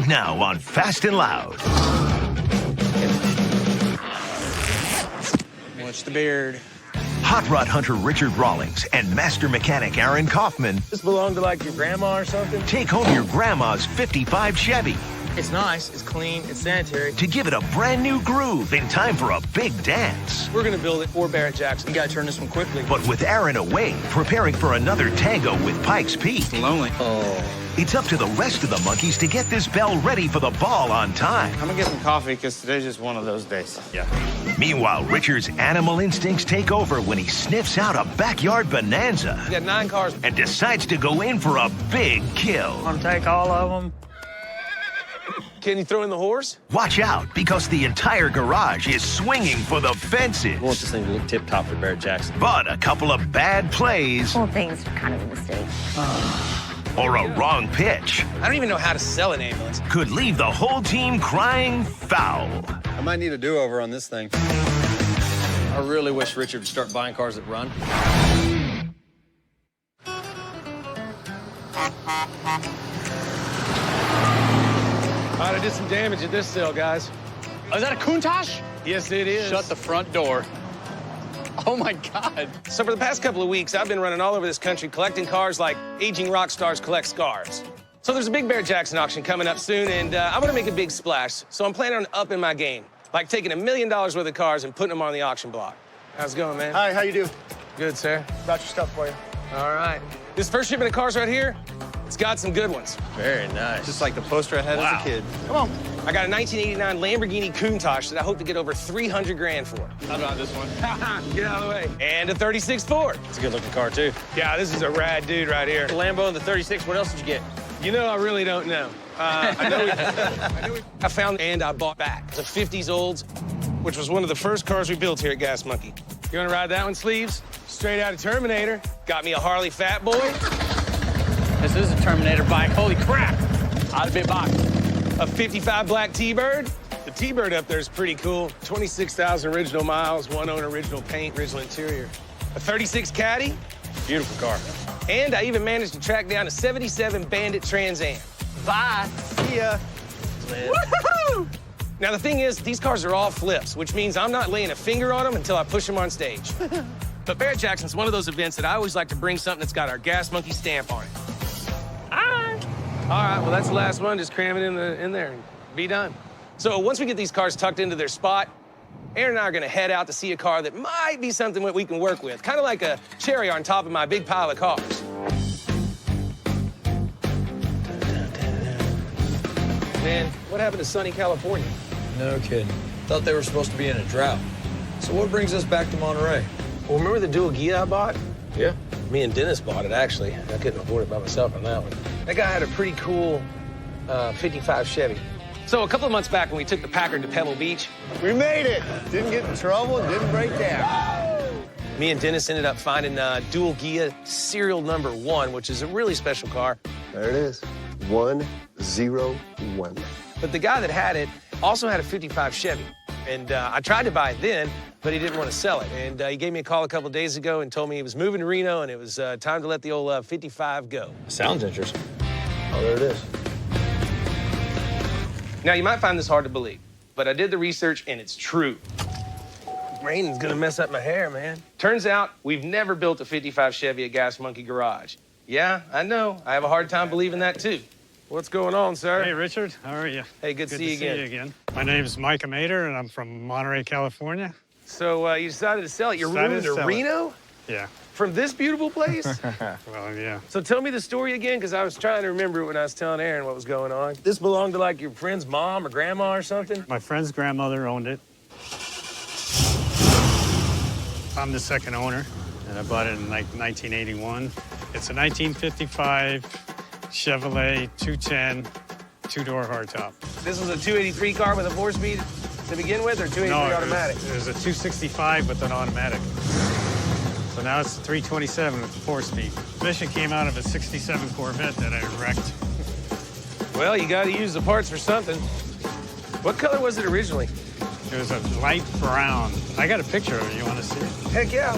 right now on Fast and Loud. Watch the beard. Hot rod hunter Richard Rawlings and master mechanic Aaron Kaufman This belonged to, like, your grandma or something? take home your grandma's 55 Chevy It's nice, it's clean, it's sanitary. to give it a brand new groove in time for a big dance. We're gonna build it for Barrett Jackson. You gotta turn this one quickly. But with Aaron away, preparing for another tango with Pikes Peak, Lonely. Oh. it's up to the rest of the monkeys to get this bell ready for the ball on time. I'm gonna get some coffee because today's just one of those days. Yeah. Meanwhile, Richard's animal instincts take over when he sniffs out a backyard bonanza We got 9 cars. and decides to go in for a big kill. Want to take all of them? Can you throw in the horse? Watch out, because the entire garage is swinging for the fences. I want this thing to look tip-top for Barrett Jackson. But a couple of bad plays whole thing's kind of a mistake. or a wrong pitch I don't even know how to sell an ambulance. could leave the whole team crying foul. I might need a do-over on this thing. I really wish Richard would start buying cars that run. All right, I did some damage at this cell, guys. Oh, is that a Countach? Yes, it is. Shut the front door. Oh my God. So for the past couple of weeks, I've been running all over this country collecting cars like aging rock stars collect scars. So there's a big Barrett Jackson auction coming up soon, and I want to make a big splash. So I'm planning on upping my game, like taking $1 million worth of cars and putting them on the auction block. How's it going, man? Hi, how you do? Good, sir. Brought your stuff for you. All right. This first shipment of cars right here, it's got some good ones. Very nice. Just like the poster I had as a kid. Come on. I got a 1989 Lamborghini Countach that I hope to get over 300 grand for. How about this one? Get out of the way. And a 36 Ford. It's a good-looking car, too. Yeah, this is a rad dude right here. The Lambo and the 36, what else did you get? You know, I really don't know. I found and I bought back. It's a 50s Olds, which was one of the first cars we built here at Gas Monkey. You want to ride that one, Sleeves? Straight out of Terminator. Got me a Harley Fat Boy. This is a Terminator bike. Holy crap. I'd be back. A 55 black T-Bird. The T-Bird up there is pretty cool. 26,000 original miles, one owner, original paint, original interior. A 36 Caddy. Beautiful car. And I even managed to track down a 77 Bandit Trans Am. Bye. See ya. Woohoo! Now, the thing is, these cars are all flips, which means I'm not laying a finger on them until I push them on stage. But Barrett Jackson's one of those events that I always like to bring something that's got our Gas Monkey stamp on it. All right, well, that's the last one. Just cram it in there and be done. So once we get these cars tucked into their spot, Aaron and I are gonna head out to see a car that might be something that we can work with, kind of like a cherry on top of my big pile of cars. Man, what happened to sunny California? No kidding. Thought they were supposed to be in a drought. So what brings us back to Monterey? Well, remember the dual Gia I bought? Yeah. Me and Dennis bought it, actually. I couldn't afford it by myself on that one. That guy had a pretty cool 55 Chevy. So a couple of months back when we took the Packard to Pebble Beach, We made it. Didn't get in trouble and didn't break down. me and Dennis ended up finding dual Gia serial number 1, which is a really special car. There it is. 101. But the guy that had it also had a 55 Chevy. And I tried to buy it then, but he didn't want to sell it. And he gave me a call a couple of days ago and told me he was moving to Reno and it was time to let the old 55 go. Sounds interesting. Oh, there it is. Now, you might find this hard to believe, but I did the research and it's true. Raining's gonna mess up my hair, man. Turns out we've never built a 55 Chevy at Gas Monkey Garage. Yeah, I know. I have a hard time believing that, too. What's going on, sir? Hey, Richard. How are you? Hey, good to see you again. My name's Micah Mater, and I'm from Monterey, California. So you decided to sell it. You're Decided moving to to sell it. Reno? Yeah. From this beautiful place? Well, yeah. So tell me the story again, because I was trying to remember when I was telling Aaron what was going on. This belonged to, like, your friend's mom or grandma or something? My friend's grandmother owned it. I'm the second owner, and I bought it in, like, 1981. It's a 1955 Chevrolet 210 two-door hardtop. This was a 283 car with a 4-speed to begin with, or 283 automatic? It was a 265 with an automatic. So now it's a 327 with a 4-speed. Mission came out of a 67 Corvette that I wrecked. Well, you got to use the parts for something. What color was it originally? It was a light brown. I got a picture of it. You want to see it? Heck yeah.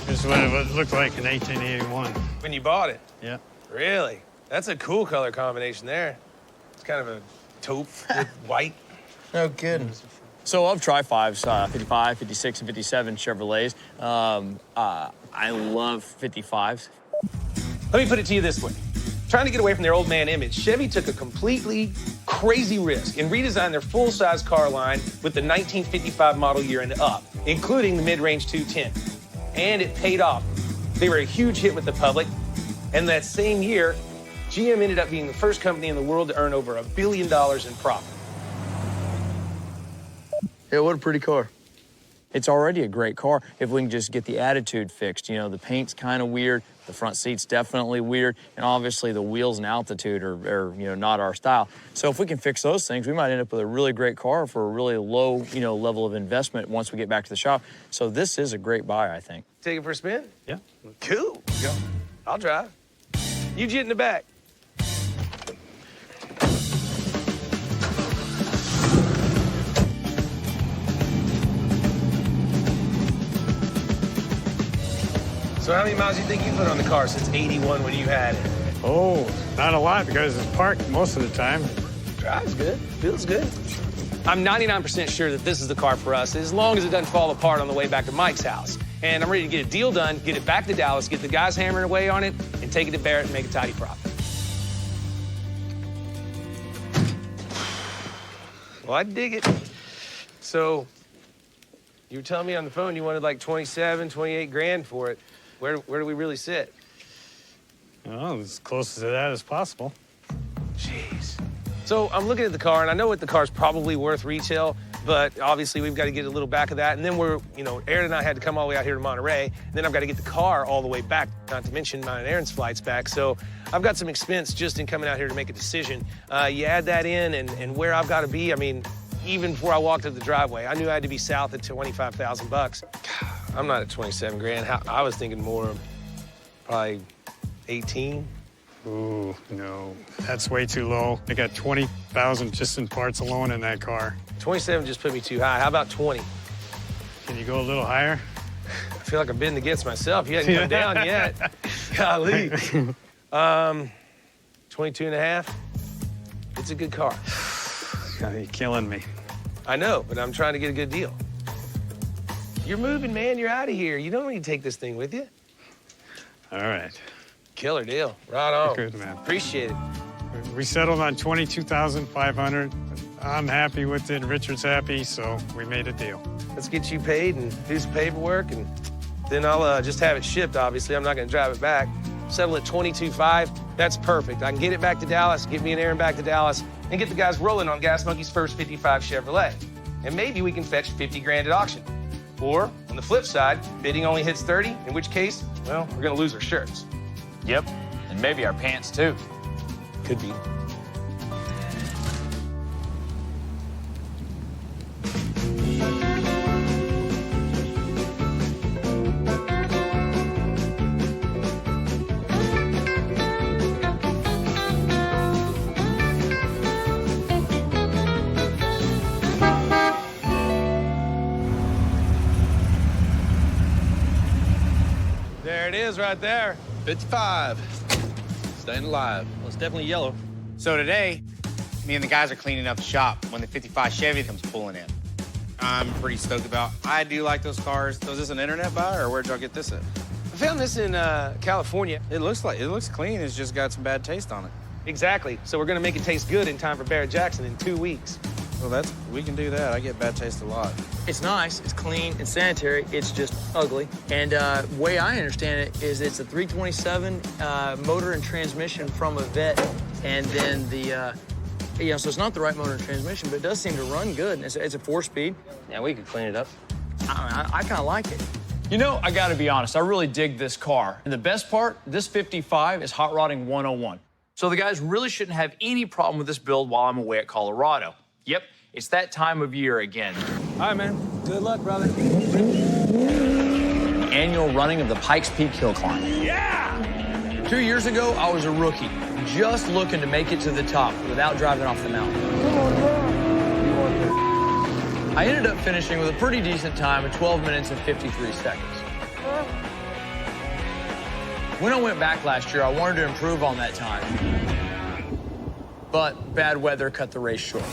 This is what it looked like in 1881. When you bought it? Yeah. Really? That's a cool color combination there. It's kind of a taupe with white. No kidding. So of Tri-5s, 55, 56, and 57 Chevrolets, I love 55s. Let me put it to you this way. Trying to get away from their old man image, Chevy took a completely crazy risk and redesigned their full-size car line with the 1955 model year and up, including the mid-range 210. And it paid off. They were a huge hit with the public, and that same year, GM ended up being the first company in the world to earn over $1 billion in profit. Yeah, what a pretty car. It's already a great car if we can just get the attitude fixed. You know, the paint's kind of weird, the front seat's definitely weird, and obviously the wheels and altitude are not our style. So if we can fix those things, we might end up with a really great car for a really low, level of investment once we get back to the shop. So this is a great buy, I think. Take it for a spin? Yeah. Cool. Go. I'll drive. You get in the back. So how many miles do you think you put on the car since 81 when you had it? Oh, not a lot because it's parked most of the time. Drives good, feels good. I'm 99% sure that this is the car for us, as long as it doesn't fall apart on the way back to Mike's house. And I'm ready to get a deal done, get it back to Dallas, get the guys hammering away on it, and take it to Barrett and make a tidy profit. Well, I dig it. So, you were telling me on the phone you wanted like 27, 28 grand for it. Where do we really sit? Well, as close to that as possible. Jeez. So I'm looking at the car, and I know what the car's probably worth retail, but obviously we've got to get a little back of that. And then Aaron and I had to come all the way out here to Monterey. And then I've got to get the car all the way back, not to mention mine and Aaron's flights back. So I've got some expense just in coming out here to make a decision. You add that in and where I've got to be, I mean, even before I walked up the driveway, I knew I had to be south at 25,000 bucks. I'm not at 27 grand. I was thinking more, probably 18. Ooh, no, that's way too low. I got 20,000 just in parts alone in that car. 27 just put me too high. How about 20? Can you go a little higher? I feel like I'm bidding against myself. You hadn't come down yet. Golly. 22 and a half. It's a good car. God, you're killing me. I know, but I'm trying to get a good deal. You're moving, man. You're out of here. You don't need to take this thing with you. All right. Killer deal. Right on. Good, man. Appreciate it. We settled on 22,500. I'm happy with it. Richard's happy, so we made a deal. Let's get you paid and do some paperwork, and then I'll just have it shipped, obviously. I'm not going to drive it back. Settle at 22.5. That's perfect. I can get it back to Dallas, get me and Aaron back to Dallas, and get the guys rolling on Gas Monkey's first 55 Chevrolet. And maybe we can fetch 50 grand at auction. Or, on the flip side, bidding only hits 30, in which case, well, we're going to lose our shirts. Yep, and maybe our pants, too. Could be. There it is right there. 55. Staying alive. Well, it's definitely yellow. So today, me and the guys are cleaning up the shop when the 55 Chevy comes pulling in. I'm pretty stoked about. I do like those cars. So is this an internet buy, or where'd y'all get this at? I found this in California. It looks clean. It's just got some bad taste on it. Exactly. So we're gonna make it taste good in time for Barrett Jackson in 2 weeks. Well, we can do that. I get bad taste a lot. It's nice, it's clean, it's sanitary, it's just ugly. And way I understand it is it's a 327 motor and transmission from a vet. And then so it's not the right motor and transmission, but it does seem to run good. And it's a 4-speed. Yeah, we could clean it up. I kind of like it. You know, I gotta be honest, I really dig this car. And the best part, this 55 is hot rodding 101. So the guys really shouldn't have any problem with this build while I'm away at Colorado. Yep, it's that time of year again. All right, man. Good luck, brother. Annual running of the Pikes Peak Hill Climb. Yeah! 2 years ago, I was a rookie, just looking to make it to the top without driving off the mountain. I ended up finishing with a pretty decent time of 12 minutes and 53 seconds. When I went back last year, I wanted to improve on that time. but bad weather cut the race short.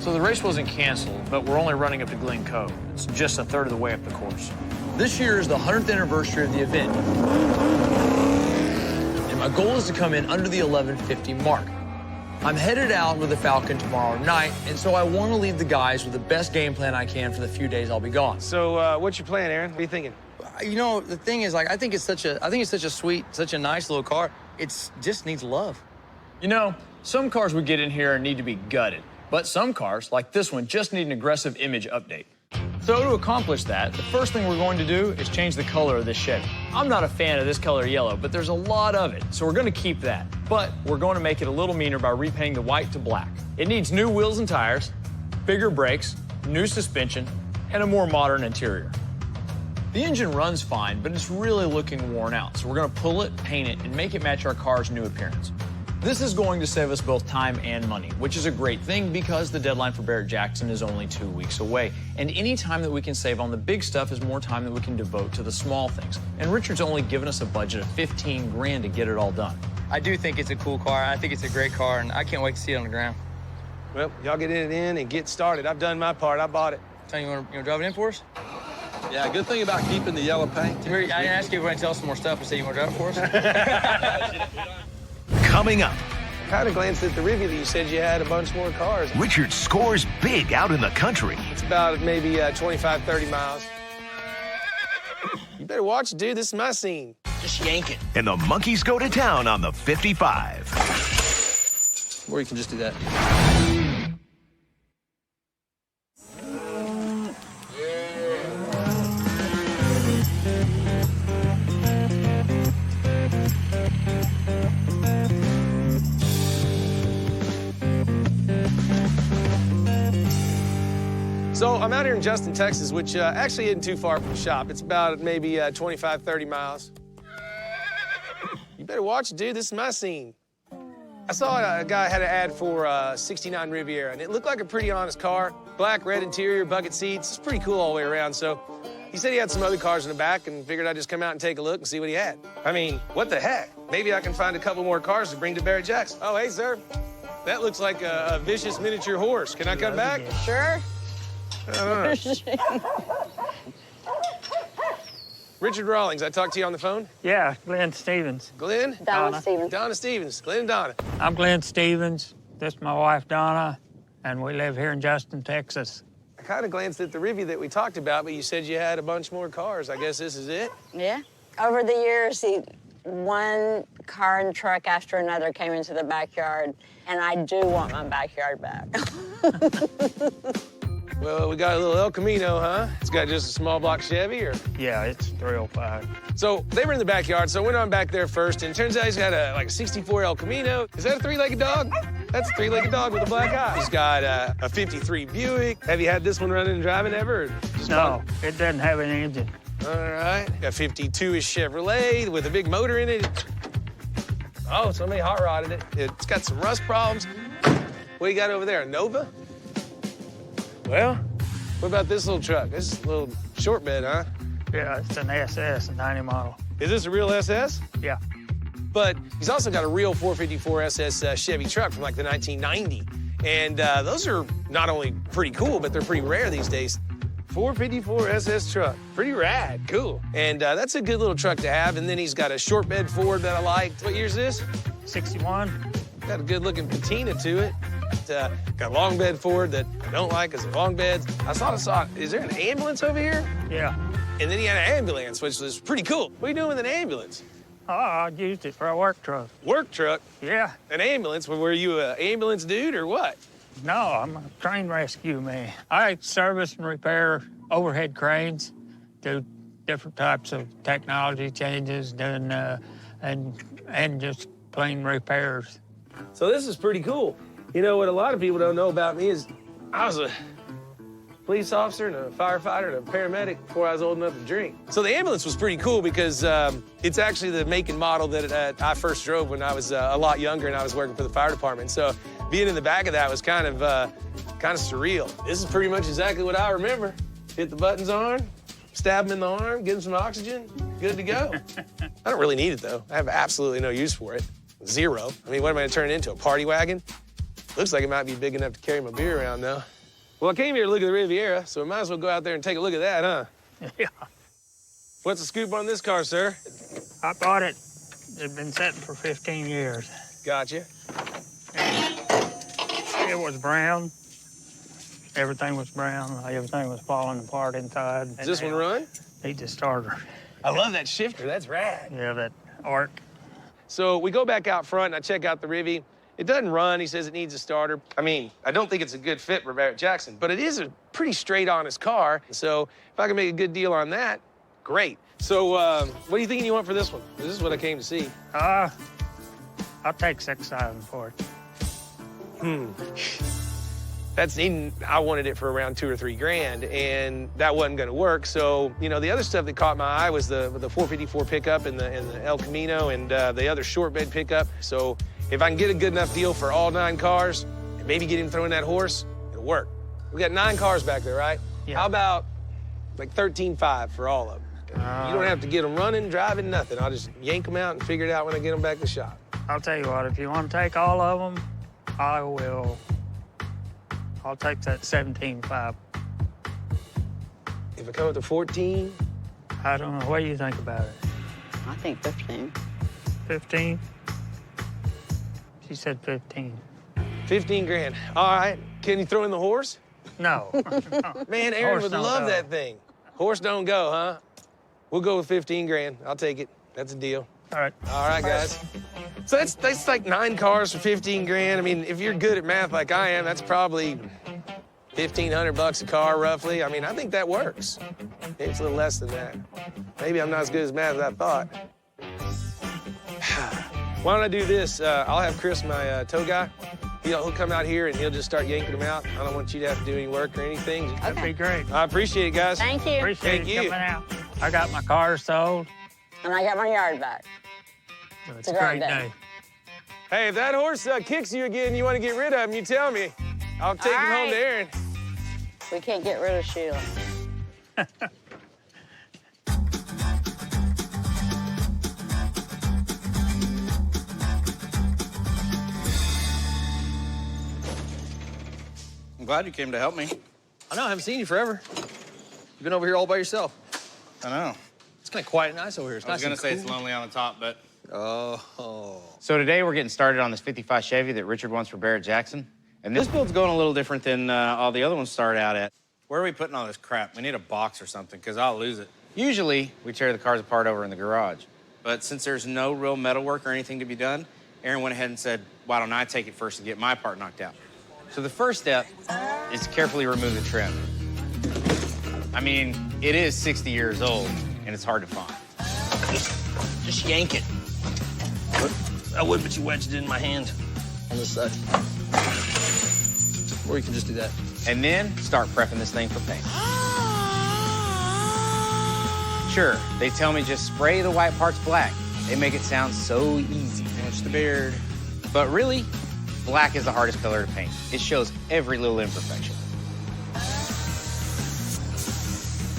So the race wasn't canceled, but we're only running up to Glen Cove. It's just a third of the way up the course. This year is the 100th anniversary of the event. And my goal is to come in under the 1150 mark. I'm headed out with the Falcon tomorrow night, and so I want to leave the guys with the best game plan I can for the few days I'll be gone. So, what's your plan, Aaron? What are you thinking? You know, the thing is, like, I think it's such a sweet, such a nice little car. It's just needs love. You know, some cars we get in here need to be gutted, but some cars, like this one, just need an aggressive image update. So to accomplish that, the first thing we're going to do is change the color of this Chevy. I'm not a fan of this color yellow, but there's a lot of it, so we're going to keep that. But we're going to make it a little meaner by repainting the white to black. It needs new wheels and tires, bigger brakes, new suspension, and a more modern interior. The engine runs fine, but it's really looking worn out, so we're going to pull it, paint it, and make it match our car's new appearance. This is going to save us both time and money, which is a great thing because the deadline for Barrett-Jackson is only 2 weeks away. And any time that we can save on the big stuff is more time that we can devote to the small things. And Richard's only given us a budget of 15 grand to get it all done. I do think it's a cool car. I think it's a great car, and I can't wait to see it on the ground. Well, y'all get it in and get started. I've done my part. I bought it. Tell you want to drive it in for us? Yeah, good thing about keeping the yellow paint. I didn't ask you if you want to tell us some more stuff. I said you want to drive it for us? Coming up, Kind of glanced at the review that you said you had a bunch more cars. Richard scores big out in the country. It's about maybe 25, 30 miles. You better watch it, dude. This is my scene. Just yank it. And the monkeys go to town on the 55. Or you can just do that. So I'm out here in Justin, Texas, which actually isn't too far from the shop. It's about maybe 25, 30 miles. You better watch it, dude. This is my scene. I saw a guy had an ad for 69 Riviera, and it looked like a pretty honest car. Black, red interior, bucket seats. It's pretty cool all the way around. So he said he had some other cars in the back and figured I'd just come out and take a look and see what he had. I mean, what the heck? Maybe I can find a couple more cars to bring to Barrett-Jackson. Oh, hey, sir. That looks like a vicious miniature horse. Can I come back? Sure. Richard Rawlings, I talked to you on the phone? Yeah, Glenn Stevens. Glenn? Donna Stevens. Donna Stevens. Glenn and Donna. I'm Glenn Stevens. This is my wife, Donna, and we live here in Justin, Texas. I kind of glanced at the review that we talked about, but you said you had a bunch more cars. I guess this is it? Yeah. Over the years, one car and truck after another came into the backyard, and I do want my backyard back. Well, we got a little El Camino, huh? It's got just a small block Chevy, or? Yeah, it's 305. So they were in the backyard, so I went on back there first, and it turns out he's got a 64 El Camino. Is that a three-legged dog? That's a three-legged dog with a black eye. He's got a 53 Buick. Have you had this one running and driving ever? Or just No, it doesn't have an engine. All right. Got 52-ish Chevrolet with a big motor in it. Oh, somebody hot rodded it. It's got some rust problems. What do you got over there, a Nova? Well, what about this little truck? This is a little short bed, huh? Yeah, it's an SS, a 90 model. Is this a real SS? Yeah. But he's also got a real 454 SS Chevy truck from like the 1990. And those are not only pretty cool, but they're pretty rare these days. 454 SS truck, pretty rad, cool. And that's a good little truck to have. And then he's got a short bed Ford that I liked. What year's this? 61. Got a good looking patina to it. Got a long bed Ford that I don't like because of long beds. I saw, is there an ambulance over here? Yeah. And then he had an ambulance, which was pretty cool. What are you doing with an ambulance? Oh, I used it for a work truck. Work truck? Yeah. An ambulance? Were you an ambulance dude or what? No, I'm a train rescue man. I service and repair overhead cranes, do different types of technology changes, doing, and just plain repairs. So this is pretty cool. You know, what a lot of people don't know about me is I was a police officer and a firefighter and a paramedic before I was old enough to drink. So the ambulance was pretty cool because it's actually the make and model that I first drove when I was a lot younger and I was working for the fire department. So being in the back of that was kind of surreal. This is pretty much exactly what I remember. Hit the buttons on, stab him in the arm, give him some oxygen, good to go. I don't really need it, though. I have absolutely no use for it. Zero. I mean, what am I gonna turn it into, a party wagon? Looks like it might be big enough to carry my beer around, though. Well, I came here to look at the Riviera, so we might as well go out there and take a look at that, huh? Yeah. What's the scoop on this car, sir? I bought it. It's been sitting for 15 years. Gotcha. It was brown. Everything was brown. Everything was falling apart inside. Does this one run? Needs a starter. I love that shifter. That's rad. Yeah, that arc. So we go back out front, and I check out the Rivy. It doesn't run. He says it needs a starter. I mean, I don't think it's a good fit for Barrett Jackson, but it is a pretty straight, honest car. So if I can make a good deal on that, great. So what are you thinking you want for this one? This is what I came to see. I'll take 6,000 for it. I wanted it for around 2 or 3 grand, and that wasn't going to work. So, you know, the other stuff that caught my eye was the 454 pickup and the El Camino and the other short bed pickup. So if I can get a good enough deal for all 9 cars and maybe get him throwing that horse, it'll work. We got 9 cars back there, right? Yeah. How about like 13.5 for all of them? You don't have to get them running, driving, nothing. I'll just yank them out and figure it out when I get them back to the shop. I'll tell you what, if you want to take all of them, I'll take that 17.5. If I come up to 14? I don't know. What do you think about it? I think 15. 15? She said 15. 15 grand. All right. Can you throw in the horse? No. Man, Aaron Horse would don't love go. that thing. Horse don't go, huh? We'll go with 15 grand. I'll take it. That's a deal. All right. All right, guys. So that's like 9 cars for 15 grand. I mean, if you're good at math like I am, that's probably $1,500 a car, roughly. I mean, I think that works. Maybe it's a little less than that. Maybe I'm not as good as math as I thought. Why don't I do this? I'll have Chris, my tow guy. He'll come out here and he'll just start yanking them out. I don't want you to have to do any work or anything. That'd be great. I appreciate it, guys. Thank you. Appreciate Thank you you. coming out. I got my car sold. And I got my yard back. It's a a great great day. day. Hey, if that horse kicks you again and you want to get rid of him, you tell me. I'll take All him home right. to Aaron. We can't get rid of Sheila. I'm glad you came to help me. I know, I haven't seen you forever. You've been over here all by yourself. I know. It's kind of quiet and nice over here. It's I was nice gonna say and it's cool. lonely on the top, but Oh. So today we're getting started on this 55 Chevy that Richard wants for Barrett Jackson. And this build's going a little different than all the other ones started out at. Where are we putting all this crap? We need a box or something, because I'll lose it. Usually, we tear the cars apart over in the garage. But since there's no real metal work or anything to be done, Aaron went ahead and said, why don't I take it first and get my part knocked out? So the first step is to carefully remove the trim. I mean, it is 60 years old, and it's hard to find. Just yank it. I would, but you wedged it in my hand on this side. Or you can just do that. And then start prepping this thing for paint. Sure, they tell me just spray the white parts black. They make it sound so easy. Finish the beard. But really, black is the hardest color to paint. It shows every little imperfection.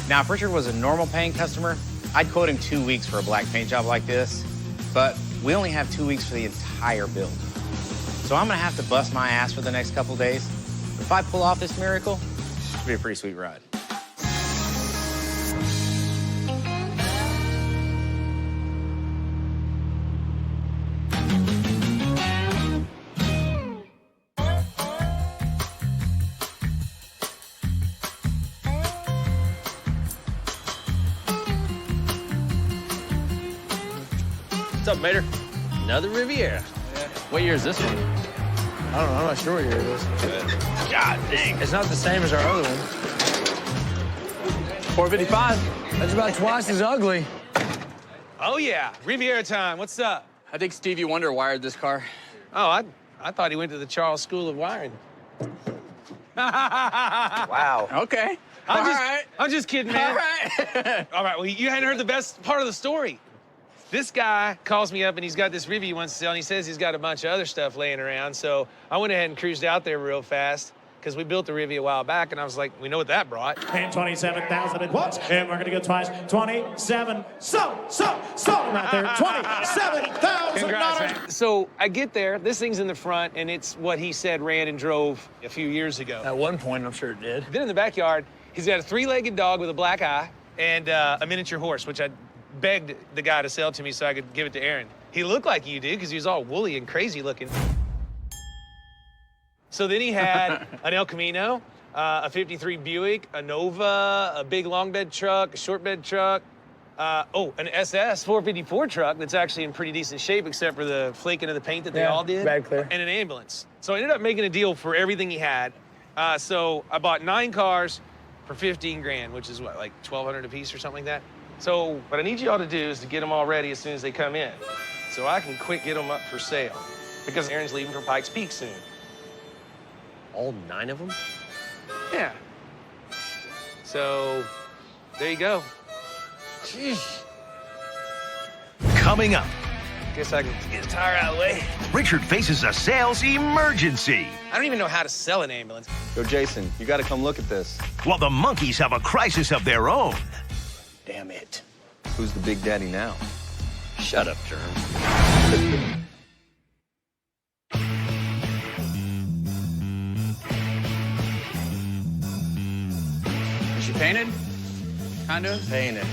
Now, if Richard was a normal paint customer, I'd quote him 2 weeks for a black paint job like this. But we only have 2 weeks for the entire build. So I'm gonna have to bust my ass for the next couple days. If I pull off this miracle, it'll be a pretty sweet ride. What's up, Mater? Another Riviera. What year is this one? I don't know. I'm not sure what year it is. God dang. It's not the same as our other one. 455. That's about twice as ugly. Oh, yeah. Riviera time. What's up? I think Stevie Wonder wired this car. Oh, I thought he went to the Charles School of Wiring. Wow. Okay. I'm just kidding, man. All right. All right, well, you hadn't heard the best part of the story. This guy calls me up, and he's got this Rivi he wants to sell, and he says he's got a bunch of other stuff laying around. So I went ahead and cruised out there real fast, because we built the Rivian a while back, and I was like, we know what that brought. And 27,000 and what? And we're going to go twice. 27. So right there. $27,000. So I get there. This thing's in the front, and it's what he said ran and drove a few years ago. At one point, I'm sure it did. Then in the backyard, he's got a 3-legged dog with a black eye and a miniature horse, which I begged the guy to sell to me so I could give it to Aaron. He looked like you, dude, because he was all woolly and crazy looking. So then he had an El Camino, a 53 Buick, a Nova, a big long bed truck, a short bed truck, an SS 454 truck that's actually in pretty decent shape except for the flaking of the paint that they all did, bad clear. and an ambulance. So I ended up making a deal for everything he had. So I bought 9 cars for 15 grand, which is what, like 1,200 a piece or something like that? So what I need you all to do is to get them all ready as soon as they come in, so I can quick get them up for sale, because Aaron's leaving for Pikes Peak soon. All 9 of them? Yeah. So, there you go. Jeez. Coming up, Guess I can get the tire out of the way. Richard faces a sales emergency. I don't even know how to sell an ambulance. Yo, Jason, you got to come look at this. While the monkeys have a crisis of their own. Damn it. Who's the big daddy now? Shut up, Germ. Is she painted? Kind of? Painted.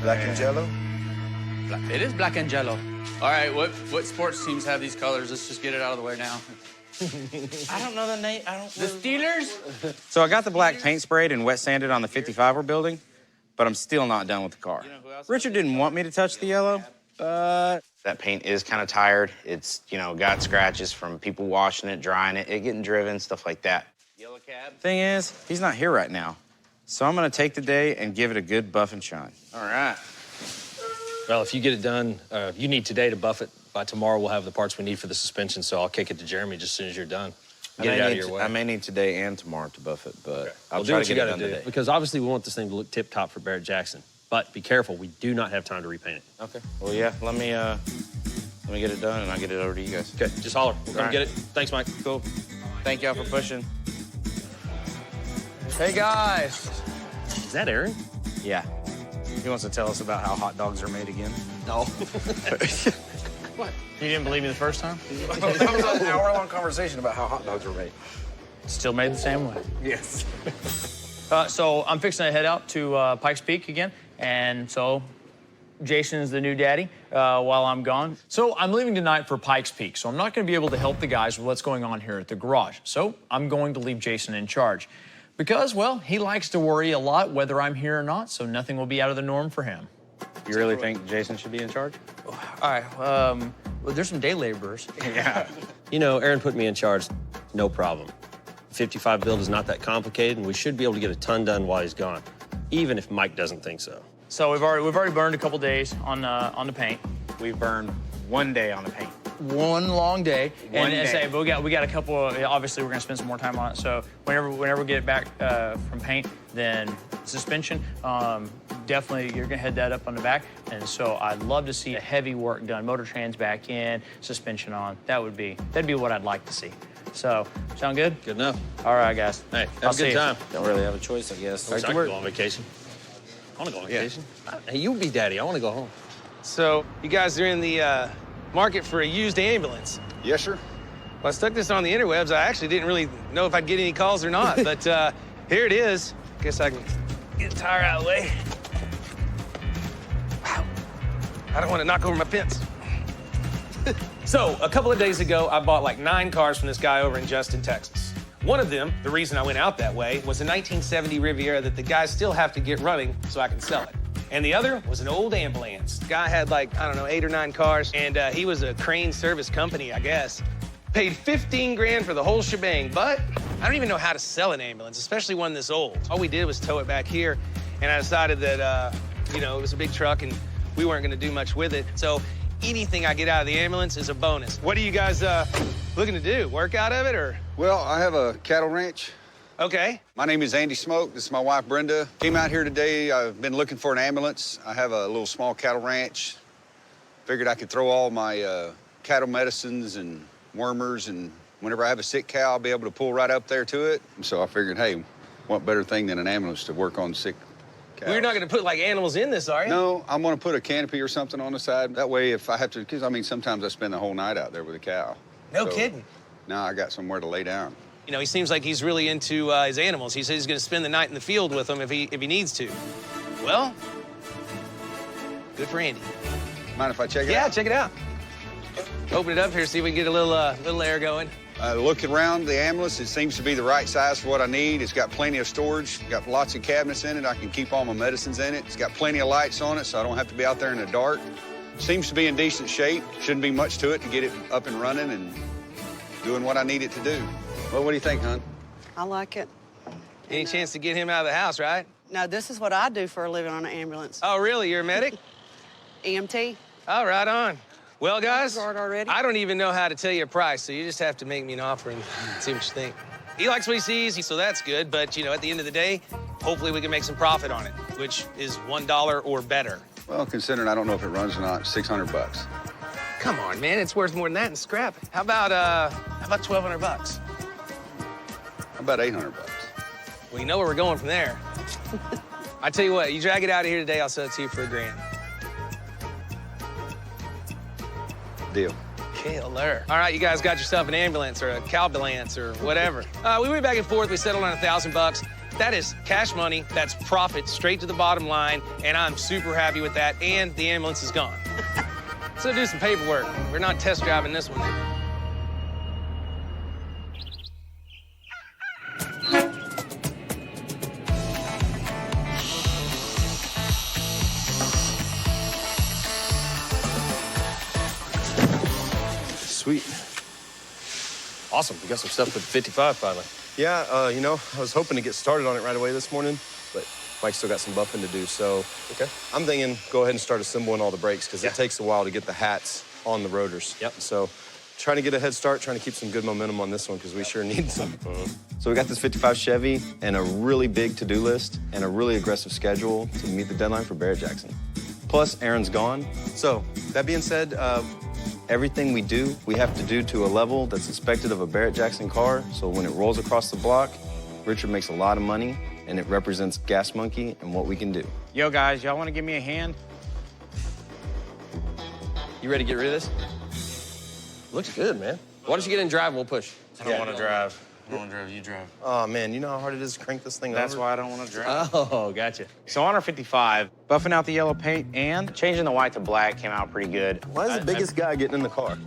Black and jello? It is black and jello. All right, what sports teams have these colors? Let's just get it out of the way now. I don't know the name. The Steelers? So I got the black paint sprayed and wet sanded on the 55 we're building, but I'm still not done with the car. Richard didn't want me to touch the yellow, but that paint is kind of tired. It's, got scratches from people washing it, drying it, getting driven, stuff like that. Yellow cab. Thing is, he's not here right now. So I'm gonna take the day and give it a good buff and shine. All right. Well, if you get it done, you need today to buff it. By tomorrow, we'll have the parts we need for the suspension, so I'll kick it to Jeremy just as soon as you're done. Get it out of your way. I may need today and tomorrow to buff it, but Okay. I'll do try what to you get it gotta done do, today. because obviously we want this thing to look tip-top for Barrett Jackson. But be careful, we do not have time to repaint it. Okay. Well, yeah, let me get it done, and I'll get it over to you guys. Okay, just holler. We'll come All right. get it. Thanks, Mike. Cool. Thank y'all for pushing. Hey, guys. Is that Aaron? Yeah. He wants to tell us about how hot dogs are made again. No. What? You didn't believe me the first time? That was an hour-long conversation about how hot dogs are made. Still made the same way. Yes. So I'm fixing to head out to Pikes Peak again, and so Jason's the new daddy while I'm gone. So I'm leaving tonight for Pikes Peak, so I'm not going to be able to help the guys with what's going on here at the garage. So I'm going to leave Jason in charge because, well, he likes to worry a lot whether I'm here or not, so nothing will be out of the norm for him. You really think Jason should be in charge? All right, well, there's some day laborers. Yeah. Aaron put me in charge. No problem. 55 build is not that complicated, and we should be able to get a ton done while he's gone, even if Mike doesn't think so. So we've already burned a couple days on the paint. We've burned 1 day on the paint. One long day. One and day. Say, but we got a couple. Obviously, we're gonna spend some more time on it. So whenever we get it back from paint, then suspension. Definitely, you're gonna head that up on the back. And so I'd love to see the heavy work done. Motor trans back in, suspension on. That'd be what I'd like to see. So sound good? Good enough. All right, guys. Hey, I'll have a see good you. time. Don't really have a choice, I guess. I can go on vacation. I want to go on vacation. Hey, you be daddy. I want to go home. So, you guys are in the market for a used ambulance. Yes, sir. Well, I stuck this on the interwebs. I actually didn't really know if I'd get any calls or not, but here it is. Guess I can get the tire out of the way. Wow. I don't want to knock over my fence. So, a couple of days ago, I bought like 9 cars from this guy over in Justin, Texas. One of them, the reason I went out that way, was a 1970 Riviera that the guys still have to get running so I can sell it. And the other was an old ambulance. The guy had like, 8 or 9 cars, and he was a crane service company, I guess. Paid 15 grand for the whole shebang, but I don't even know how to sell an ambulance, especially one this old. All we did was tow it back here, and I decided that, it was a big truck and we weren't gonna do much with it. So anything I get out of the ambulance is a bonus. What are you guys looking to do? Work out of it, or? Well, I have a cattle ranch. Okay. My name is Andy Smoke. This is my wife, Brenda. Came out here today. I've been looking for an ambulance. I have a little small cattle ranch. Figured I could throw all my cattle medicines and wormers, and whenever I have a sick cow, I'll be able to pull right up there to it. And so I figured, hey, what better thing than an ambulance to work on sick cows? Well, you're not going to put, like, animals in this, are you? No, I'm going to put a canopy or something on the side. That way, if I have to, because, I mean, sometimes I spend the whole night out there with a cow. No kidding. Now I got somewhere to lay down. You know, he seems like he's really into his animals. He says he's going to spend the night in the field with them if he needs to. Well, good for Andy. Mind if I check it out? Yeah, check it out. Open it up here, see if we can get a little air going. Looking around the ambulance, it seems to be the right size for what I need. It's got plenty of storage, got lots of cabinets in it. I can keep all my medicines in it. It's got plenty of lights on it, so I don't have to be out there in the dark. Seems to be in decent shape. Shouldn't be much to it to get it up and running and doing what I need it to do. Well, what do you think, hon? I like it. Any chance to get him out of the house, right? No, this is what I do for a living on an ambulance. Oh, really? You're a medic? EMT. Oh, right on. Well, guys, already. I don't even know how to tell you a price, so you just have to make me an offer and see what you think. He likes what he sees, so that's good. But, you know, at the end of the day, hopefully we can make some profit on it, which is $1 or better. Well, considering I don't know if it runs or not, $600. Come on, man, it's worth more than that in scrap. How about $1,200? How about $800? Well, you know where we're going from there. I tell you what, you drag it out of here today, I'll sell it to you for $1,000. Deal. Killer. All right, you guys got yourself an ambulance or a cowbulance or whatever. We went back and forth. We settled on $1,000. That is cash money. That's profit straight to the bottom line, and I'm super happy with that. And the ambulance is gone. So do some paperwork. We're not test driving this one. Sweet. Awesome. We got some stuff with 55 finally. Yeah, you know, I was hoping to get started on it right away this morning, but Mike's still got some buffing to do, so okay. I'm thinking go ahead and start assembling all the brakes because it takes a while to get the hats on the rotors. Yep. So trying to get a head start, trying to keep some good momentum on this one because we sure need some. So we got this 55 Chevy and a really big to-do list and a really aggressive schedule to meet the deadline for Barrett Jackson. Plus, Aaron's gone. So that being said, everything we do, we have to do to a level that's expected of a Barrett Jackson car. So when it rolls across the block, Richard makes a lot of money, and it represents Gas Monkey and what we can do. Yo, guys, y'all want to give me a hand? You ready to get rid of this? Looks good, man. Why don't you get in and drive and we'll push? I don't want to drive. I don't want to drive. You drive. Oh, man, you know how hard it is to crank this thing That's over? why I don't want to drive. Oh, gotcha. So on our 55, buffing out the yellow paint and changing the white to black came out pretty good. Why is the biggest guy getting in the car?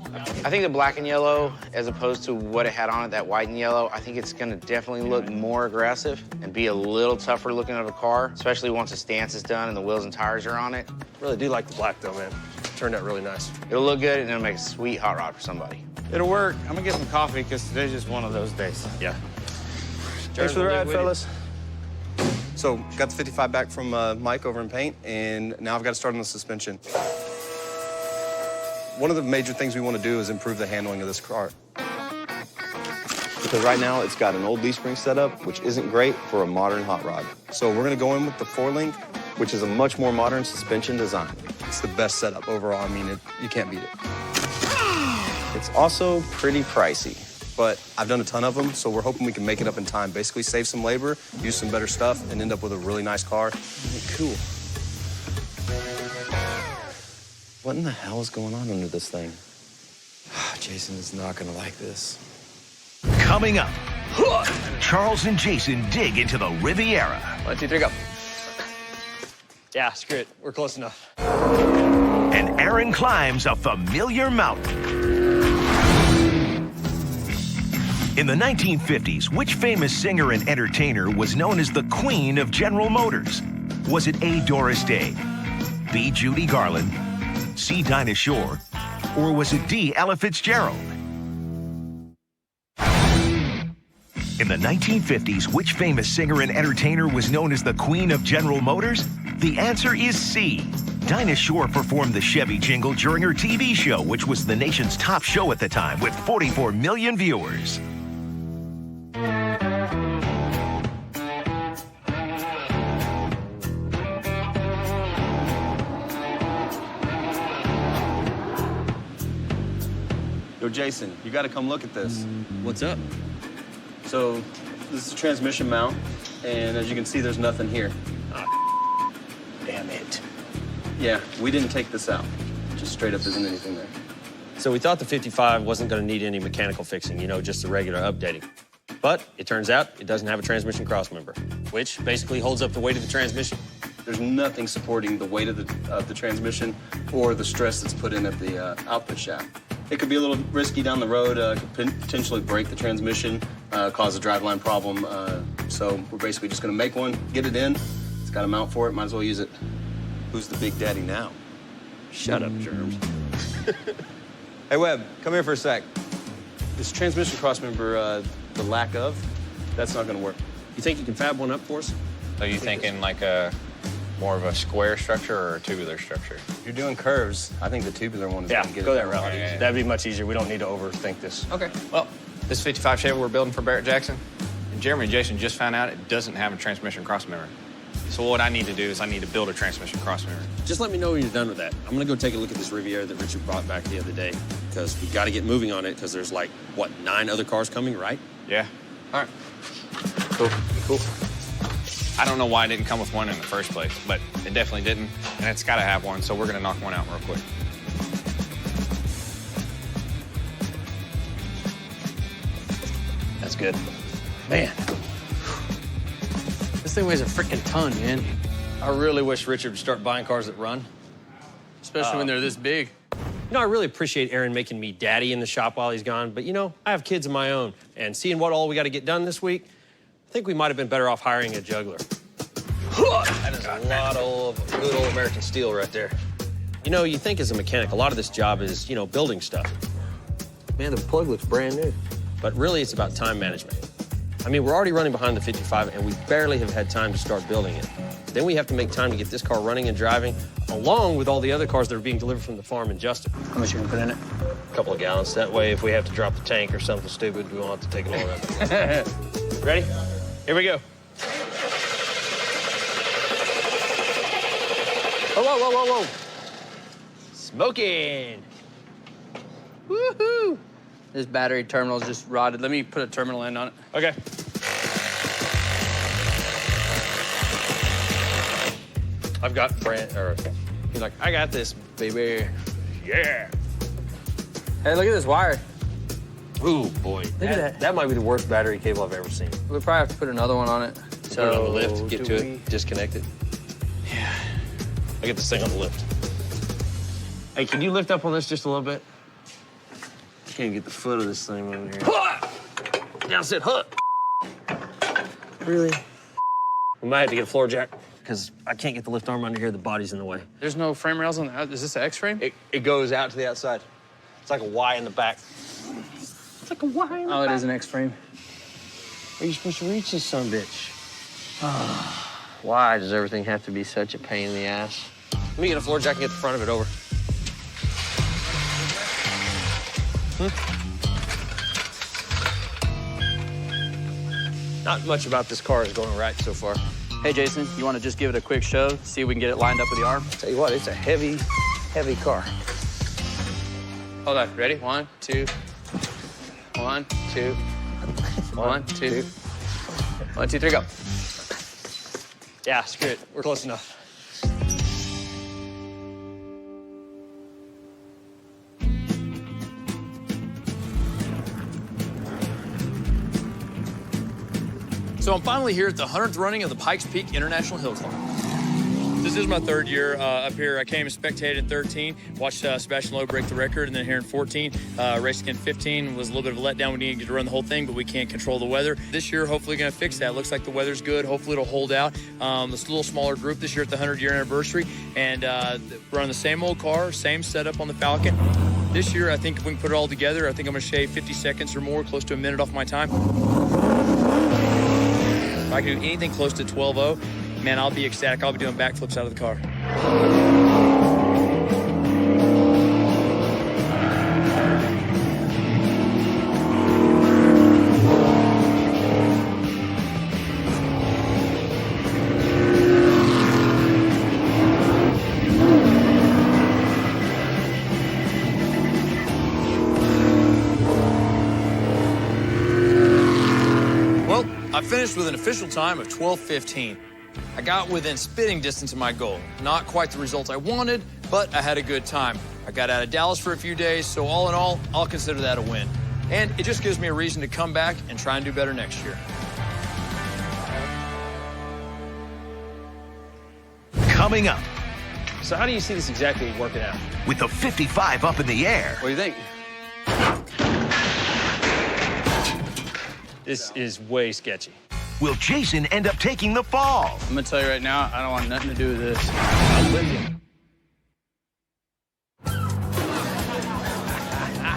I think the black and yellow, as opposed to what it had on it, that white and yellow, I think it's gonna definitely look more aggressive and be a little tougher looking of a car, especially once the stance is done and the wheels and tires are on it. Really do like the black, though, man. Turned out really nice. It'll look good and it'll make a sweet hot rod for somebody. It'll work. I'm gonna get some coffee because today's just one of those days. Yeah. Thanks for the ride, fellas. So, got the 55 back from Mike over in paint, and now I've got to start on the suspension. One of the major things we want to do is improve the handling of this car. Because right now, it's got an old leaf spring setup, which isn't great for a modern hot rod. So we're going to go in with the 4-link, which is a much more modern suspension design. It's the best setup overall. I mean, you can't beat it. It's also pretty pricey. But I've done a ton of them, so we're hoping we can make it up in time. Basically, save some labor, use some better stuff, and end up with a really nice car. Cool. What in the hell is going on under this thing? Jason is not gonna like this. Coming up, Charles and Jason dig into the Riviera. 1, 2, 3, go. Yeah, screw it. We're close enough. And Aaron climbs a familiar mountain. In the 1950s, which famous singer and entertainer was known as the Queen of General Motors? Was it A. Doris Day, B. Judy Garland, C. Dinah Shore, or was it D. Ella Fitzgerald? In the 1950s, which famous singer and entertainer was known as the Queen of General Motors? The answer is C. Dinah Shore performed the Chevy jingle during her TV show, which was the nation's top show at the time with 44 million viewers. Yo, Jason, you got to come look at this. What's up? So, this is the transmission mount, and as you can see, there's nothing here. Damn it. Yeah, we didn't take this out. Just straight up isn't anything there. So we thought the 55 wasn't going to need any mechanical fixing, you know, just a regular updating. But it turns out it doesn't have a transmission crossmember, which basically holds up the weight of the transmission. There's nothing supporting the weight of the transmission or the stress that's put in at the output shaft. It could be a little risky down the road, could potentially break the transmission, cause a driveline problem. So we're basically just gonna make one, get it in. It's got a mount for it, might as well use it. Who's the big daddy now? Shut up, Germs. Hey, Webb, come here for a sec. This transmission crossmember, the lack of, that's not gonna work. You think you can fab one up for us? So you thinking like a more of a square structure or a tubular structure? If you're doing curves, I think the tubular one is Yeah, gonna get go it that done. route. Yeah. That'd be much easier. We don't need to overthink this. Okay. Well, this 55 Chevy we're building for Barrett Jackson, and Jeremy and Jason just found out it doesn't have a transmission crossmember. So what I need to do is I need to build a transmission crossmember. Just let me know when you're done with that. I'm gonna go take a look at this Riviera that Richard brought back the other day, because we gotta get moving on it, because there's like, what, 9 other cars coming, right? Yeah. All right. Cool. I don't know why it didn't come with one in the first place, but it definitely didn't, and it's got to have one, so we're going to knock one out real quick. That's good. Man. This thing weighs a freaking ton, man. I really wish Richard would start buying cars that run. Especially when they're this big. You know, I really appreciate Aaron making me daddy in the shop while he's gone, but you know, I have kids of my own, and seeing what all we got to get done this week, I think we might have been better off hiring a juggler. That is a lot of good old American steel right there. You know, you think as a mechanic, a lot of this job is, you know, building stuff. Man, the plug looks brand new. But really, it's about time management. I mean, we're already running behind the 55, and we barely have had time to start building it. Then we have to make time to get this car running and driving, along with all the other cars that are being delivered from the farm in Justin. How much you gonna put in it? A couple of gallons. That way, if we have to drop the tank or something stupid, we won't have to take it all around. Ready? Here we go. Whoa. Smoking. Woohoo! This battery terminal's just rotted. Let me put a terminal end on it. Okay. I've got he's like, I got this, baby. Yeah. Hey, look at this wire. Ooh, boy. Look at that. That might be the worst battery cable I've ever seen. We'll probably have to put another one on it. So, put it on the lift, get to it, disconnect it. Yeah. I get this thing on the lift. Hey, can you lift up on this just a little bit? I can't get the foot of this thing over here. Down, sit, hook. Really? We might have to get a floor jack, because I can't get the lift arm under here. The body's in the way. There's no frame rails on the out. Is this an X-frame? It goes out to the outside. It's like a Y in the back. It's like a Y in the back. Oh, it is an X-frame. Are you supposed to reach this son of a bitch? Why does everything have to be such a pain in the ass? Let me get a floor jack and get the front of it over. Not much about this car is going right so far. Hey, Jason, you want to just give it a quick show, see if we can get it lined up with the arm? Tell you what, it's a heavy, heavy car. Hold on, ready? 1, 2. 1, 2. 1, 2. 1, 2, 3, go. Yeah, screw it. We're close enough. So I'm finally here at the 100th running of the Pikes Peak International Hill Climb. This is my third year up here. I came and spectated in 13, watched Sebastian Lowe break the record, and then here in 14, raced again 15. Was a little bit of a letdown. We didn't get to run the whole thing, but we can't control the weather. This year, hopefully going to fix that. Looks like the weather's good. Hopefully it'll hold out. It's a little smaller group this year at the 100-year anniversary, and we're on the same old car, same setup on the Falcon. This year, I think if we can put it all together, I think I'm going to shave 50 seconds or more, close to a minute off my time. If I can do anything close to 12:0, man, I'll be ecstatic. I'll be doing backflips out of the car. I finished with an official time of 12:15. I got within spitting distance of my goal. Not quite the results I wanted, but I had a good time. I got out of Dallas for a few days, so all in all, I'll consider that a win. And it just gives me a reason to come back and try and do better next year. Coming up. So how do you see this exactly working out? With the 55 up in the air. What do you think? This is way sketchy. Will Jason end up taking the fall? I'm gonna tell you right now, I don't want nothing to do with this. I'm with you.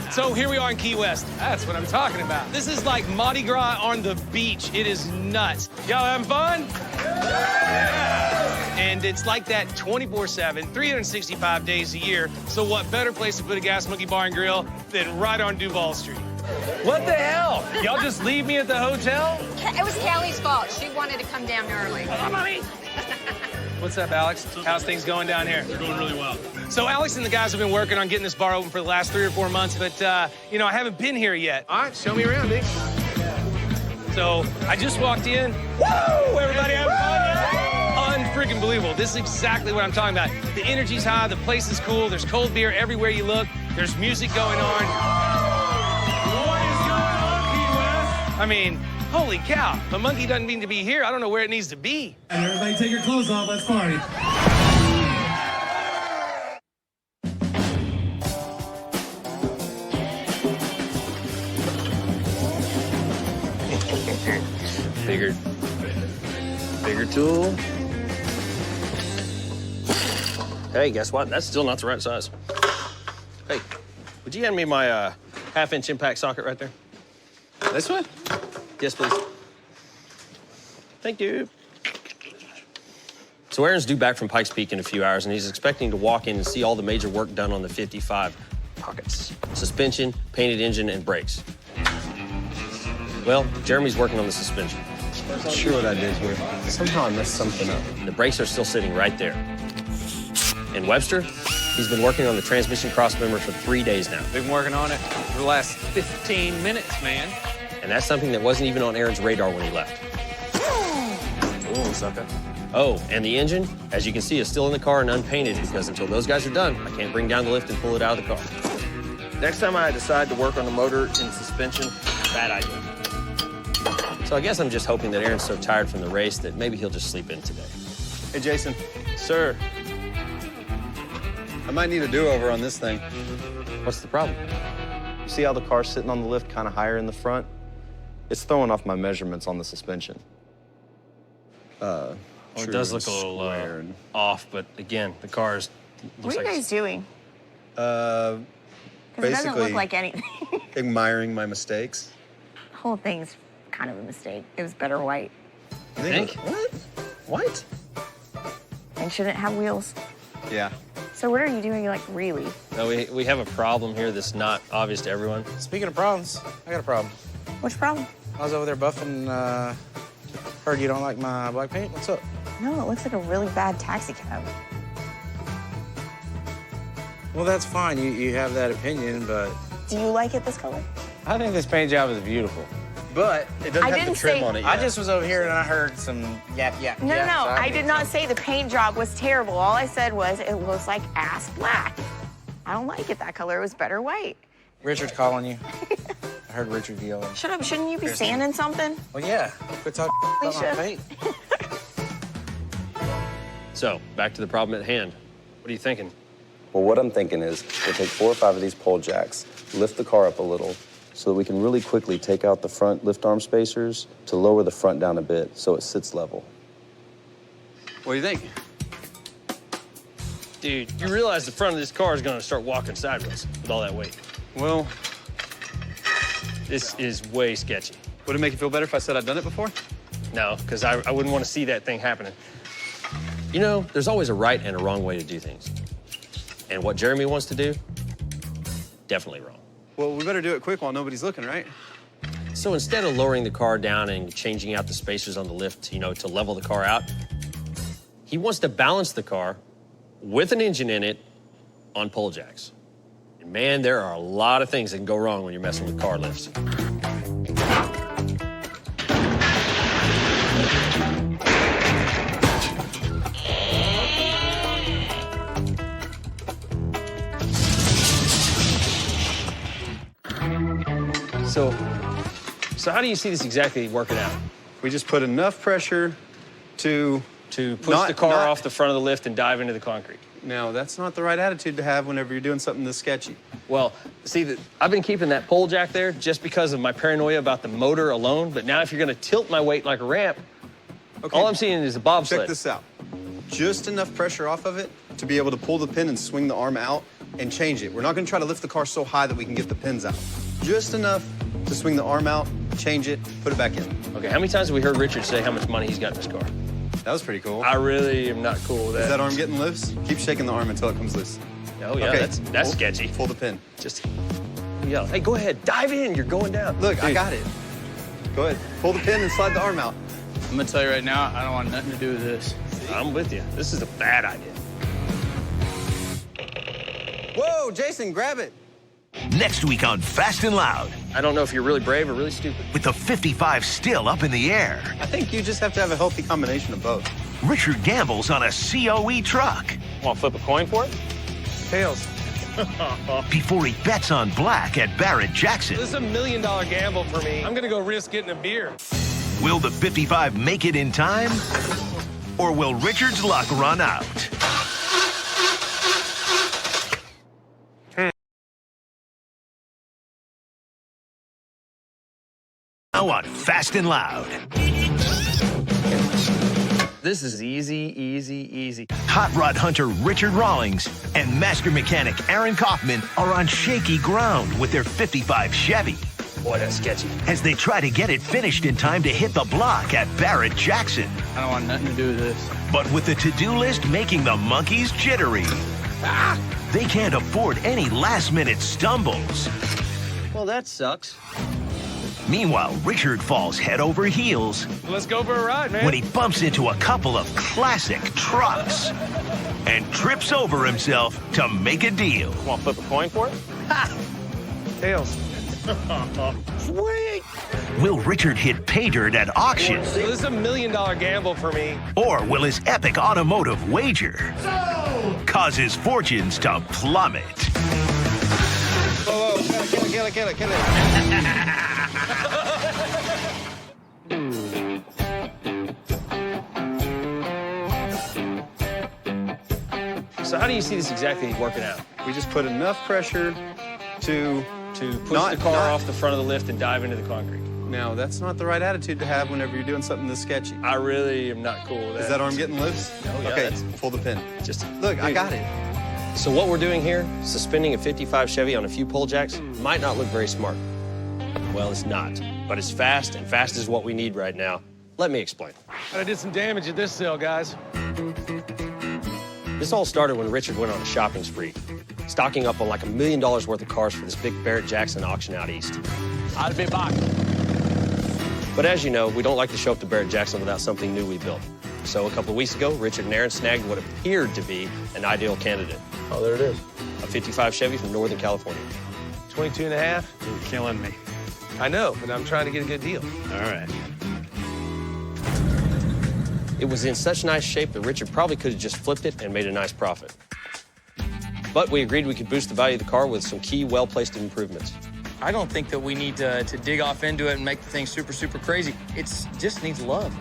So here we are in Key West. That's what I'm talking about. This is like Mardi Gras on the beach. It is nuts. Y'all having fun? Yeah. And it's like that 24/7, 365 days a year. So what better place to put a Gas Monkey Bar and Grill than right on Duval Street? What the hell? Y'all just leave me at the hotel? It was Kelly's fault. She wanted to come down early. Come on, Mommy. What's up, Alex? How's things going down here? They're going really well. So Alex and the guys have been working on getting this bar open for the last 3 or 4 months, but, you know, I haven't been here yet. All right, show me around, Dick. So I just walked in. Woo! Everybody having fun? Unfreaking believable. This is exactly what I'm talking about. The energy's high, the place is cool, there's cold beer everywhere you look, there's music going on. What is going on, Key West? I mean, holy cow. The monkey doesn't mean to be here. I don't know where it needs to be. And everybody take your clothes off, let's party. Bigger tool. Hey, guess what? That's still not the right size. Hey, would you hand me my half-inch impact socket right there? This one? Yes, please. Thank you. So Aaron's due back from Pikes Peak in a few hours, and he's expecting to walk in and see all the major work done on the 55. Pockets, suspension, painted engine, and brakes. Well, Jeremy's working on the suspension. I'm not sure what I did here. Somehow I messed something up. The brakes are still sitting right there. And Webster, he's been working on the transmission crossmember for 3 days now. Been working on it for the last 15 minutes, man. And that's something that wasn't even on Aaron's radar when he left. Oh, sucker. Oh, and the engine, as you can see, is still in the car and unpainted because until those guys are done, I can't bring down the lift and pull it out of the car. Next time I decide to work on the motor and suspension, bad idea. So I guess I'm just hoping that Aaron's so tired from the race that maybe he'll just sleep in today. Hey, Jason. Sir. I might need a do-over on this thing. What's the problem? You see how the car's sitting on the lift kind of higher in the front? It's throwing off my measurements on the suspension. Well, it does look a little off, but again, the car's... What are you guys doing? Because it doesn't look like anything. admiring my mistakes. The whole thing's kind of a mistake. It was better white. You think? What? White? And shouldn't have wheels. Yeah. So what are you doing, like, really? No, we have a problem here that's not obvious to everyone. Speaking of problems, I got a problem. Which problem? I was over there buffing, heard you don't like my black paint. What's up? No, it looks like a really bad taxi cab. Well, that's fine. You have that opinion, but... Do you like it this color? I think this paint job is beautiful. But it doesn't have the trim on it yet. I just was over here and I heard some yap. No, no, I did not say the paint job was terrible. All I said was it looks like ass black. I don't like it that color. It was better white. Richard's calling you. I heard Richard yelling. Shut up. Shouldn't you be sanding something? Well, yeah. Quit talking about my paint. So, back to the problem at hand. What are you thinking? Well, what I'm thinking is we'll take 4 or 5 of these pole jacks, lift the car up a little, so that we can really quickly take out the front lift arm spacers to lower the front down a bit so it sits level. What do you think? Dude, you realize the front of this car is going to start walking sideways with all that weight. Well, this is way sketchy. Would it make you feel better if I said I'd done it before? No, because I wouldn't want to see that thing happening. You know, there's always a right and a wrong way to do things. And what Jeremy wants to do, definitely wrong. Well, we better do it quick while nobody's looking, right? So instead of lowering the car down and changing out the spacers on the lift, you know, to level the car out, he wants to balance the car with an engine in it on pole jacks. And man, there are a lot of things that can go wrong when you're messing with car lifts. So how do you see this exactly working out? We just put enough pressure to push the car off the front of the lift and dive into the concrete. No, that's not the right attitude to have whenever you're doing something this sketchy. Well, see, I've been keeping that pole jack there just because of my paranoia about the motor alone, but now if you're gonna tilt my weight like a ramp, all I'm seeing is a bobsled. Check this out. Just enough pressure off of it to be able to pull the pin and swing the arm out and change it. We're not gonna try to lift the car so high that we can get the pins out. Just enough to swing the arm out, change it, put it back in. Okay, how many times have we heard Richard say how much money he's got in this car? That was pretty cool. I really am not cool with that. Is that arm getting loose? Keep shaking the arm until it comes loose. Oh, yeah, okay. that's sketchy. Pull the pin. Just, yeah. Hey, go ahead, dive in, you're going down. Look, Dude. I got it. Go ahead, pull the pin and slide the arm out. I'm gonna tell you right now, I don't want nothing to do with this. I'm with you. This is a bad idea. Whoa, Jason, grab it. Next week on Fast and Loud. I don't know if you're really brave or really stupid. With the 55 still up in the air. I think you just have to have a healthy combination of both. Richard gambles on a COE truck. Want to flip a coin for it? Tails. Before he bets on black at Barrett Jackson. This is $1 million gamble for me. I'm gonna go risk getting a beer. Will the 55 make it in time? Or will Richard's luck run out? Now on Fast and Loud. This is easy, easy, easy. Hot rod hunter Richard Rawlings and master mechanic Aaron Kaufman are on shaky ground with their 55 Chevy. Boy, that's sketchy. As they try to get it finished in time to hit the block at Barrett Jackson. I don't want nothing to do with this. But with the to-do list making the monkeys jittery, they can't afford any last-minute stumbles. Well, that sucks. Meanwhile, Richard falls head over heels Let's go for a ride, man. when he bumps into a couple of classic trucks and trips over himself to make a deal. Want to flip a coin for it? Ha! Tails. Sweet! Will Richard hit pay dirt at auction? So this is $1 million gamble for me. Or will his epic automotive wager cause his fortunes to plummet? Whoa, kill it. So how do you see this exactly working out? We just put enough pressure to push the car off the front of the lift and dive into the concrete. No, that's not the right attitude to have whenever you're doing something this sketchy. I really am not cool with that. Is that arm getting loose? Oh, yeah, okay, that's- pull the pin. Just Look, I got it. So what we're doing here, suspending a 55 Chevy on a few pole jacks, might not look very smart. Well, it's not, but it's fast, and fast is what we need right now. Let me explain. I did some damage at this sale, guys. This all started when Richard went on a shopping spree, stocking up on like $1 million worth of cars for this big Barrett Jackson auction out east. I'll be back. But as you know, we don't like to show up to Barrett Jackson without something new we built. So a couple of weeks ago, Richard and Aaron snagged what appeared to be an ideal candidate. Oh, there it is. A 55 Chevy from Northern California. 22 and a half? You're killing me. I know, but I'm trying to get a good deal. All right. It was in such nice shape that Richard probably could have just flipped it and made a nice profit. But we agreed we could boost the value of the car with some key, well-placed improvements. I don't think that we need to dig off into it and make the thing super, super crazy. It just needs love.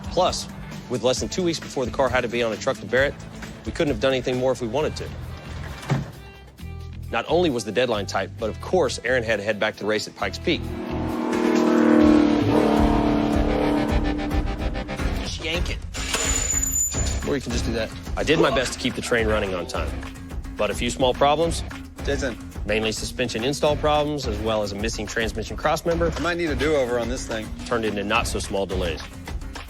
Plus, with less than 2 weeks before the car had to be on a truck to Barrett, we couldn't have done anything more if we wanted to. Not only was the deadline tight, but of course, Aaron had to head back to the race at Pikes Peak. Just yank it. Or you can just do that. I did my best to keep the train running on time, but a few small problems. Jason. Mainly suspension install problems, as well as a missing transmission crossmember. I might need a do-over on this thing. Turned into not-so-small delays,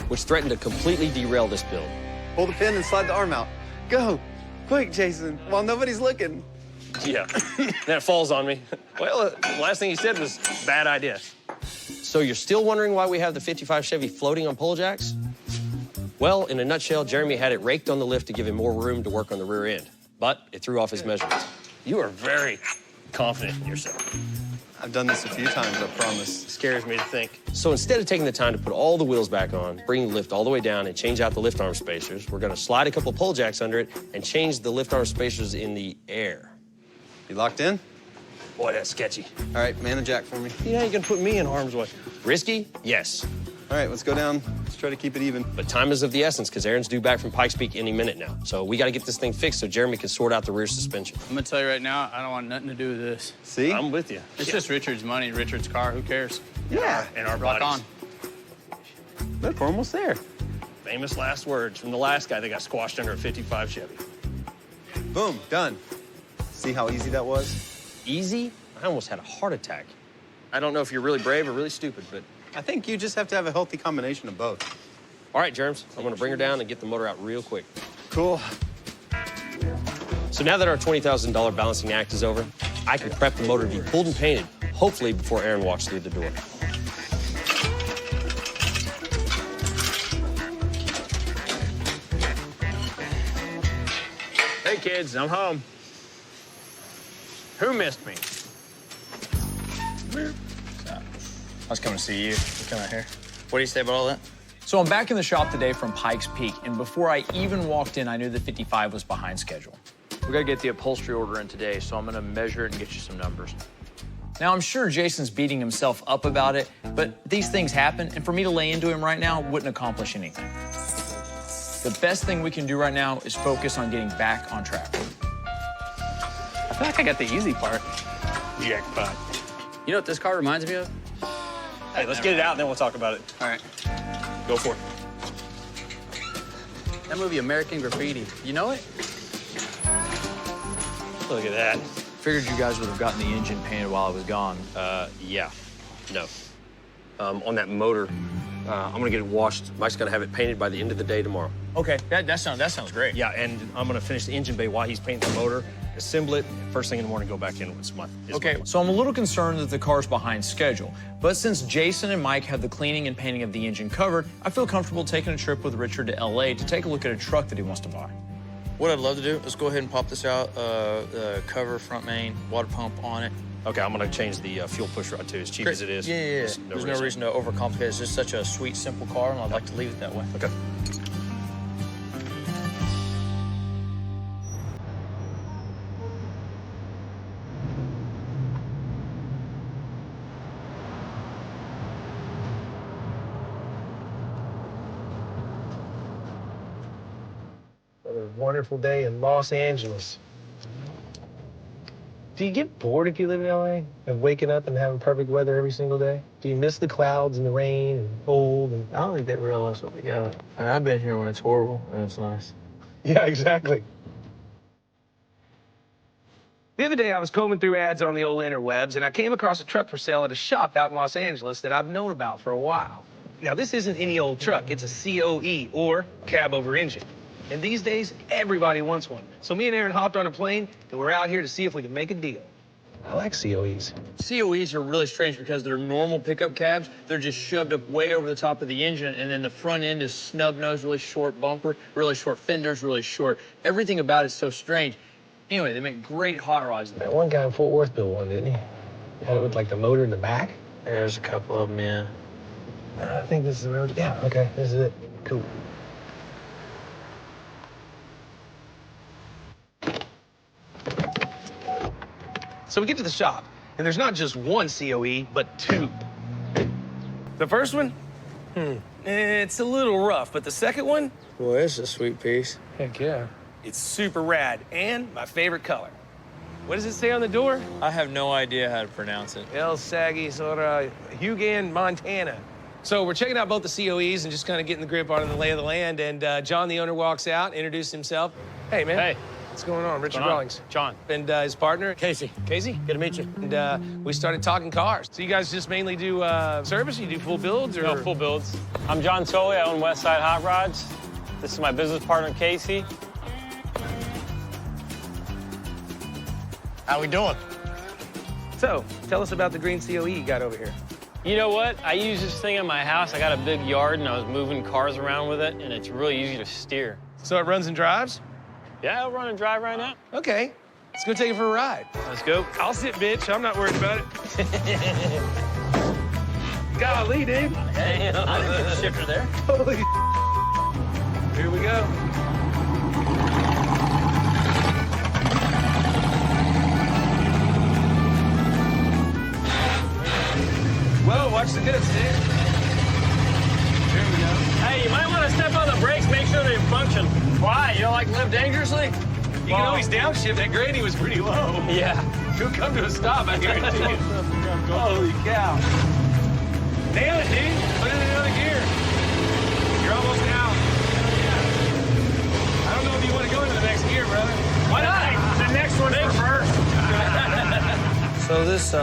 which threatened to completely derail this build. Pull the pin and slide the arm out. Go. Quick, Jason, while nobody's looking. Yeah, that falls on me. Well, the last thing he said was, bad idea. So you're still wondering why we have the 55 Chevy floating on pole jacks? Well, in a nutshell, Jeremy had it raked on the lift to give him more room to work on the rear end, but it threw off his measurements. You are very confident in yourself. I've done this a few times, I promise. It scares me to think. So instead of taking the time to put all the wheels back on, bring the lift all the way down, and change out the lift arm spacers, we're gonna slide a couple of pole jacks under it and change the lift arm spacers in the air. You locked in? Boy, that's sketchy. All right, man the jack for me. You know, you can put me in harm's way. Risky? Yes. All right, let's go down. Let's try to keep it even. But time is of the essence, because Aaron's due back from Pikes Peak any minute now. So we got to get this thing fixed so Jeremy can sort out the rear suspension. I'm gonna tell you right now, I don't want nothing to do with this. See? I'm with you. It's just Richard's money, Richard's car. Who cares? Yeah. And our Rock bodies. on. Look, we're almost there. Famous last words from the last guy that got squashed under a 55 Chevy. Boom, done. See how easy that was? Easy? I almost had a heart attack. I don't know if you're really brave or really stupid, but... I think you just have to have a healthy combination of both. All right, Germs, I'm gonna bring her down and get the motor out real quick. Cool. So now that our $20,000 balancing act is over, I can prep the motor to be pulled and painted, hopefully before Aaron walks through the door. Hey, kids, I'm home. Who missed me? I was coming to see you. Come out here. What do you say about all that? So I'm back in the shop today from Pikes Peak, and before I even walked in, I knew the 55 was behind schedule. We gotta get the upholstery order in today, so I'm gonna measure it and get you some numbers. Now, I'm sure Jason's beating himself up about it, but these things happen, and for me to lay into him right now wouldn't accomplish anything. The best thing we can do right now is focus on getting back on track. I feel like I got the easy part. Jackpot. You know what this car reminds me of? Hey, let's get it out and then we'll talk about it. All right. Go for it. That movie, American Graffiti. You know it? Look at that. Figured you guys would have gotten the engine painted while I was gone. Yeah. No. On that motor, I'm gonna get it washed. Mike's gonna have it painted by the end of the day tomorrow. Okay, that sounds great. Yeah, and I'm gonna finish the engine bay while he's painting the motor, assemble it, first thing in the morning, go back in with my. Okay, so I'm a little concerned that the car's behind schedule, but since Jason and Mike have the cleaning and painting of the engine covered, I feel comfortable taking a trip with Richard to LA to take a look at a truck that he wants to buy. What I'd love to do is go ahead and pop this out, the cover, front main, water pump on it. Okay, I'm gonna change the fuel push rod too, as cheap as it is. Yeah. There's no reason to overcomplicate it. It's just such a sweet, simple car, and I'd like to leave it that way. Okay. What a wonderful day in Los Angeles. Do you get bored if you live in LA of waking up and having perfect weather every single day? Do you miss the clouds and the rain and cold? And I don't think they realize what we got. I've been here when it's horrible and it's nice. Yeah, exactly. The other day, I was combing through ads on the old interwebs, and I came across a truck for sale at a shop out in Los Angeles that I've known about for a while. Now, this isn't any old truck. It's a COE, or cab over engine. And these days, everybody wants one. So me and Aaron hopped on a plane, and we're out here to see if we can make a deal. I like COEs. COEs are really strange because they're normal pickup cabs. They're just shoved up way over the top of the engine, and then the front end is snub-nosed, really short bumper, really short fenders, really short. Everything about it's so strange. Anyway, they make great hot rods. That one guy in Fort Worth built one, didn't he? Had it with, like, the motor in the back? There's a couple of them, yeah. I think this is the road. Yeah, okay, this is it. Cool. So we get to the shop, and there's not just one COE, but two. The first one, it's a little rough, but the second one, Boy, this is a sweet piece. Heck yeah. it's super rad, and my favorite color. What does it say on the door? I have no idea how to pronounce it. El Saggy, Sora, Hugan, Montana. So we're checking out both the COEs and just kind of getting the grip on the lay of the land, and John, the owner, walks out, introduces himself. Hey, man. Hey. What's going on? Richard going on? Rawlings. John. And his partner, Casey. Casey? Good to meet you. And we started talking cars. So you guys just mainly do service? You do full builds? Or? No, full builds. I'm John Tully. I own Westside Hot Rods. This is my business partner, Casey. How we doing? So, tell us about the green COE you got over here. You know what? I use this thing in my house. I got a big yard, and I was moving cars around with it, and it's really easy to steer. So it runs and drives? Yeah, I'll run and drive right now. Okay. Let's go take it for a ride. Let's go. I'll sit, bitch. I'm not worried about it. Golly, dude. Hey, I didn't put the shifter there. Holy Here we go. Whoa, watch the dips, dude. There we go. Hey, you might want to step on the brakes, make sure they function. Why? You don't like to live dangerously? You can always downshift. That grading was pretty low. Yeah. He'll come to a stop, I guarantee you. Holy cow. Nail it, dude. Put it in another gear. You're almost out. I don't know if you want to go into the next gear, brother. Why not? The next one's for first. So this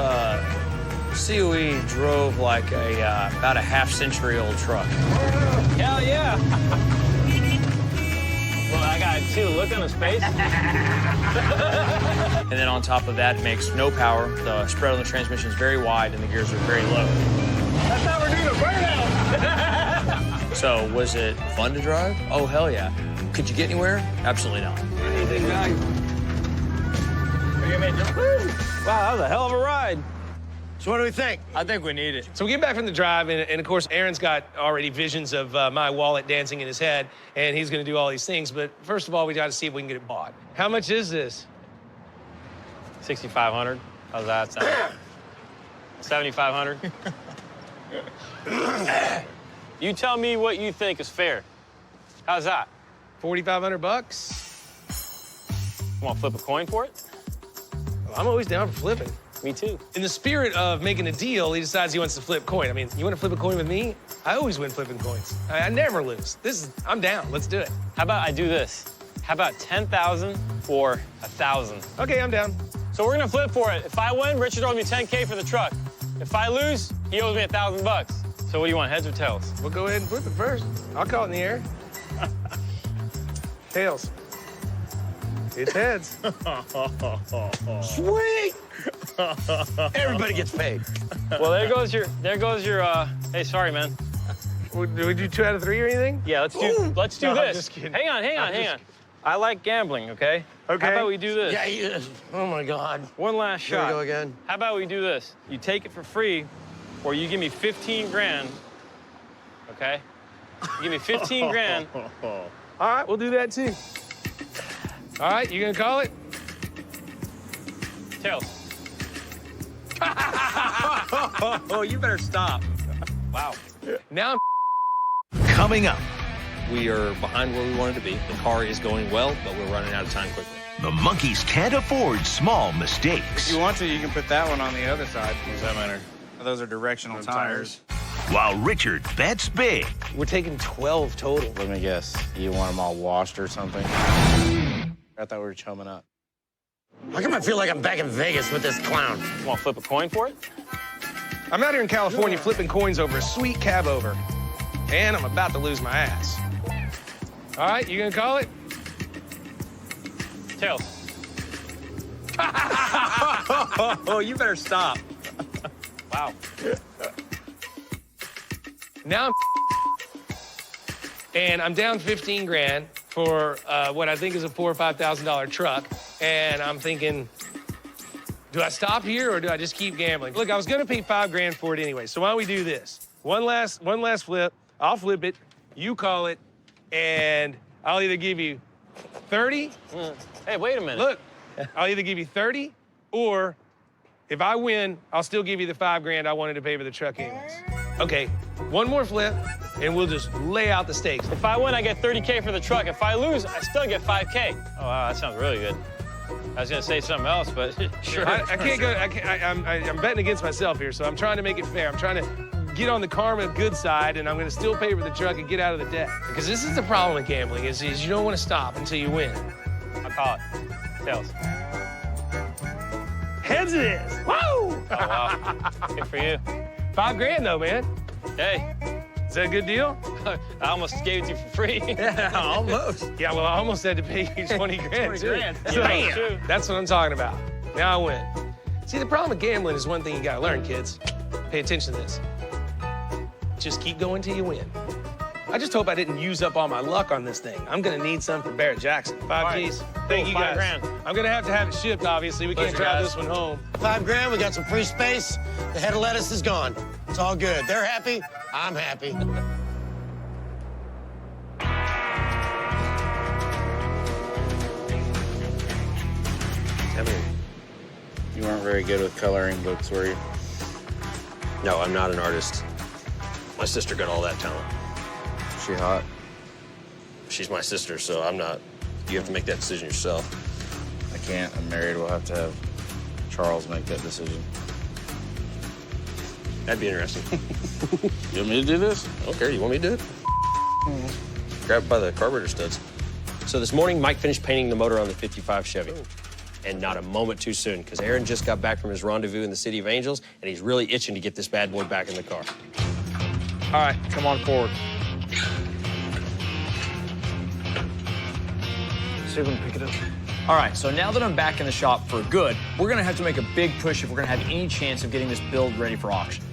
COE drove like about a half-century-old truck. Hell yeah. Well, I got it too. Look on his face. And then on top of that, it makes no power. The spread on the transmission is very wide, and the gears are very low. That's how we're doing a burnout. So was it fun to drive? Oh, hell yeah. Could you get anywhere? Absolutely not. Anything valuable. Wow, that was a hell of a ride. So what do we think? I think we need it. So we get back from the drive, and of course, Aaron's got already visions of my wallet dancing in his head, and he's going to do all these things. But first of all, we got to see if we can get it bought. How much is this? 6,500. How's that sound? 7,500. You tell me what you think is fair. How's that? 4,500 bucks. You want to flip a coin for it? Well, I'm always down for flipping. Me too. In the spirit of making a deal, he decides he wants to flip coin. I mean, you want to flip a coin with me? I always win flipping coins. I never lose. I'm down. Let's do it. How about I do this? How about 10,000 or 1,000? Okay, I'm down. So we're gonna flip for it. If I win, Richard owes me 10K for the truck. If I lose, he owes me 1,000 bucks. So what do you want, heads or tails? We'll go ahead and flip it first. I'll call it in the air. Tails. It's heads. Sweet! Everybody gets paid. Well, there goes your, hey, sorry, man. Would we do 2 out of 3 or anything? Yeah, let's do No, this. I'm just kidding. Hang on. I like gambling, okay? Okay. How about we do this? Yeah, oh my God. One last Here shot. we go again. How about we do this? You take it for free, or you give me 15 grand, okay? You give me 15 grand. All right, we'll do that too. All right, you gonna call it? Tails. Oh, you better stop. Wow. Now I'm Coming up, We are behind where we wanted to be. The car is going well, but we're running out of time quickly. the monkeys can't afford small If mistakes. you want to, you can put that one on the other side. What does that matter? Those are directional tires. While Richard bets big. We're taking 12 total. Let me guess. You want them all washed or something? I thought we were chumming up. How come I feel like I'm back in Vegas with this clown? You want to flip a coin for it? I'm out here in California flipping coins over a sweet cab over, and I'm about to lose my ass. All right, you gonna call it? Tails. Oh, you better stop. Wow. Now I'm down 15 grand for what I think is a $4,000 or $5,000 truck, and I'm thinking, do I stop here or do I just keep gambling? Look, I was gonna pay $5 grand for it anyway, so why don't we do this? One last flip. I'll flip it, you call it, and I'll either give you 30. Hey, wait a minute. Look, I'll either give you 30, or if I win, I'll still give you the $5 grand I wanted to pay for the truck anyways. Okay, one more flip, and we'll just lay out the stakes. If I win, I get 30K for the truck. If I lose, I still get 5K. Oh, wow, that sounds really good. I was gonna say something else, but sure. I can't go. I'm betting against myself here, so I'm trying to make it fair. I'm trying to get on the karma good side, and I'm gonna still pay for the truck and get out of the debt. Because this is the problem with gambling: is you don't want to stop until you win. I'll call it. Tails. Heads it is. Woo! Oh, wow. Good for you. $5 grand though, man. Hey. Is that a good deal? I almost gave it to you for free. Yeah, almost. Yeah, well, I almost had to pay you 20 grand, 20 too. grand. So, Yeah, true. that's what I'm talking about. Now I win. See, the problem with gambling is one thing you gotta learn, kids. Pay attention to this. Just keep going till you win. I just hope I didn't use up all my luck on this thing. I'm gonna need some for Barrett Jackson. 5 G's. Thank you, $5 guys. grand. I'm gonna have to have it shipped, obviously. We can't Pleasure, drive guys. this one home. $5 grand, we got some free space. The head of lettuce is gone. It's all good. They're happy, I'm happy. You weren't very good with coloring books, were you? No, I'm not an artist. My sister got all that talent. She hot? She's my sister, so I'm not. You have to make that decision yourself. I can't. I'm married. We'll have to have Charles make that decision. That'd be interesting. You want me to do this? I don't care. You want me to do it? Grab it by the carburetor studs. So this morning, Mike finished painting the motor on the 55 Chevy. And not a moment too soon, because Aaron just got back from his rendezvous in the City of Angels, and he's really itching to get this bad boy back in the car. All right, come on forward. See if we can pick it up. All right, so now that I'm back in the shop for good, we're gonna have to make a big push if we're gonna have any chance of getting this build ready for auction.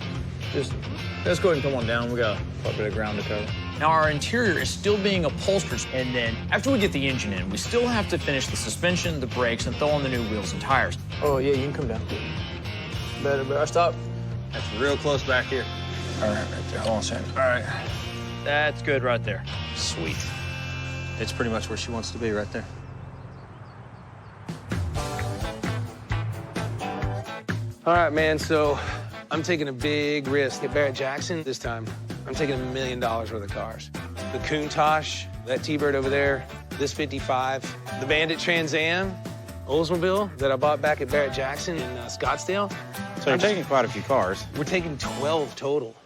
Let's go ahead and come on down. We got quite a bit of ground to cover. Now, our interior is still being upholstered, and then after we get the engine in, we still have to finish the suspension, the brakes, and throw on the new wheels and tires. Oh, yeah, you can come down. Better stop. That's real close back here. All right, right there. Hold on a second. All right. That's good right there. Sweet. It's pretty much where she wants to be, right there. All right, man, so I'm taking a big risk at Barrett Jackson this time. I'm taking $1 million worth of cars. The Countach, that T-Bird over there, this 55, the Bandit Trans Am, Oldsmobile that I bought back at Barrett Jackson in Scottsdale. So you're taking quite a few cars. We're taking 12 total.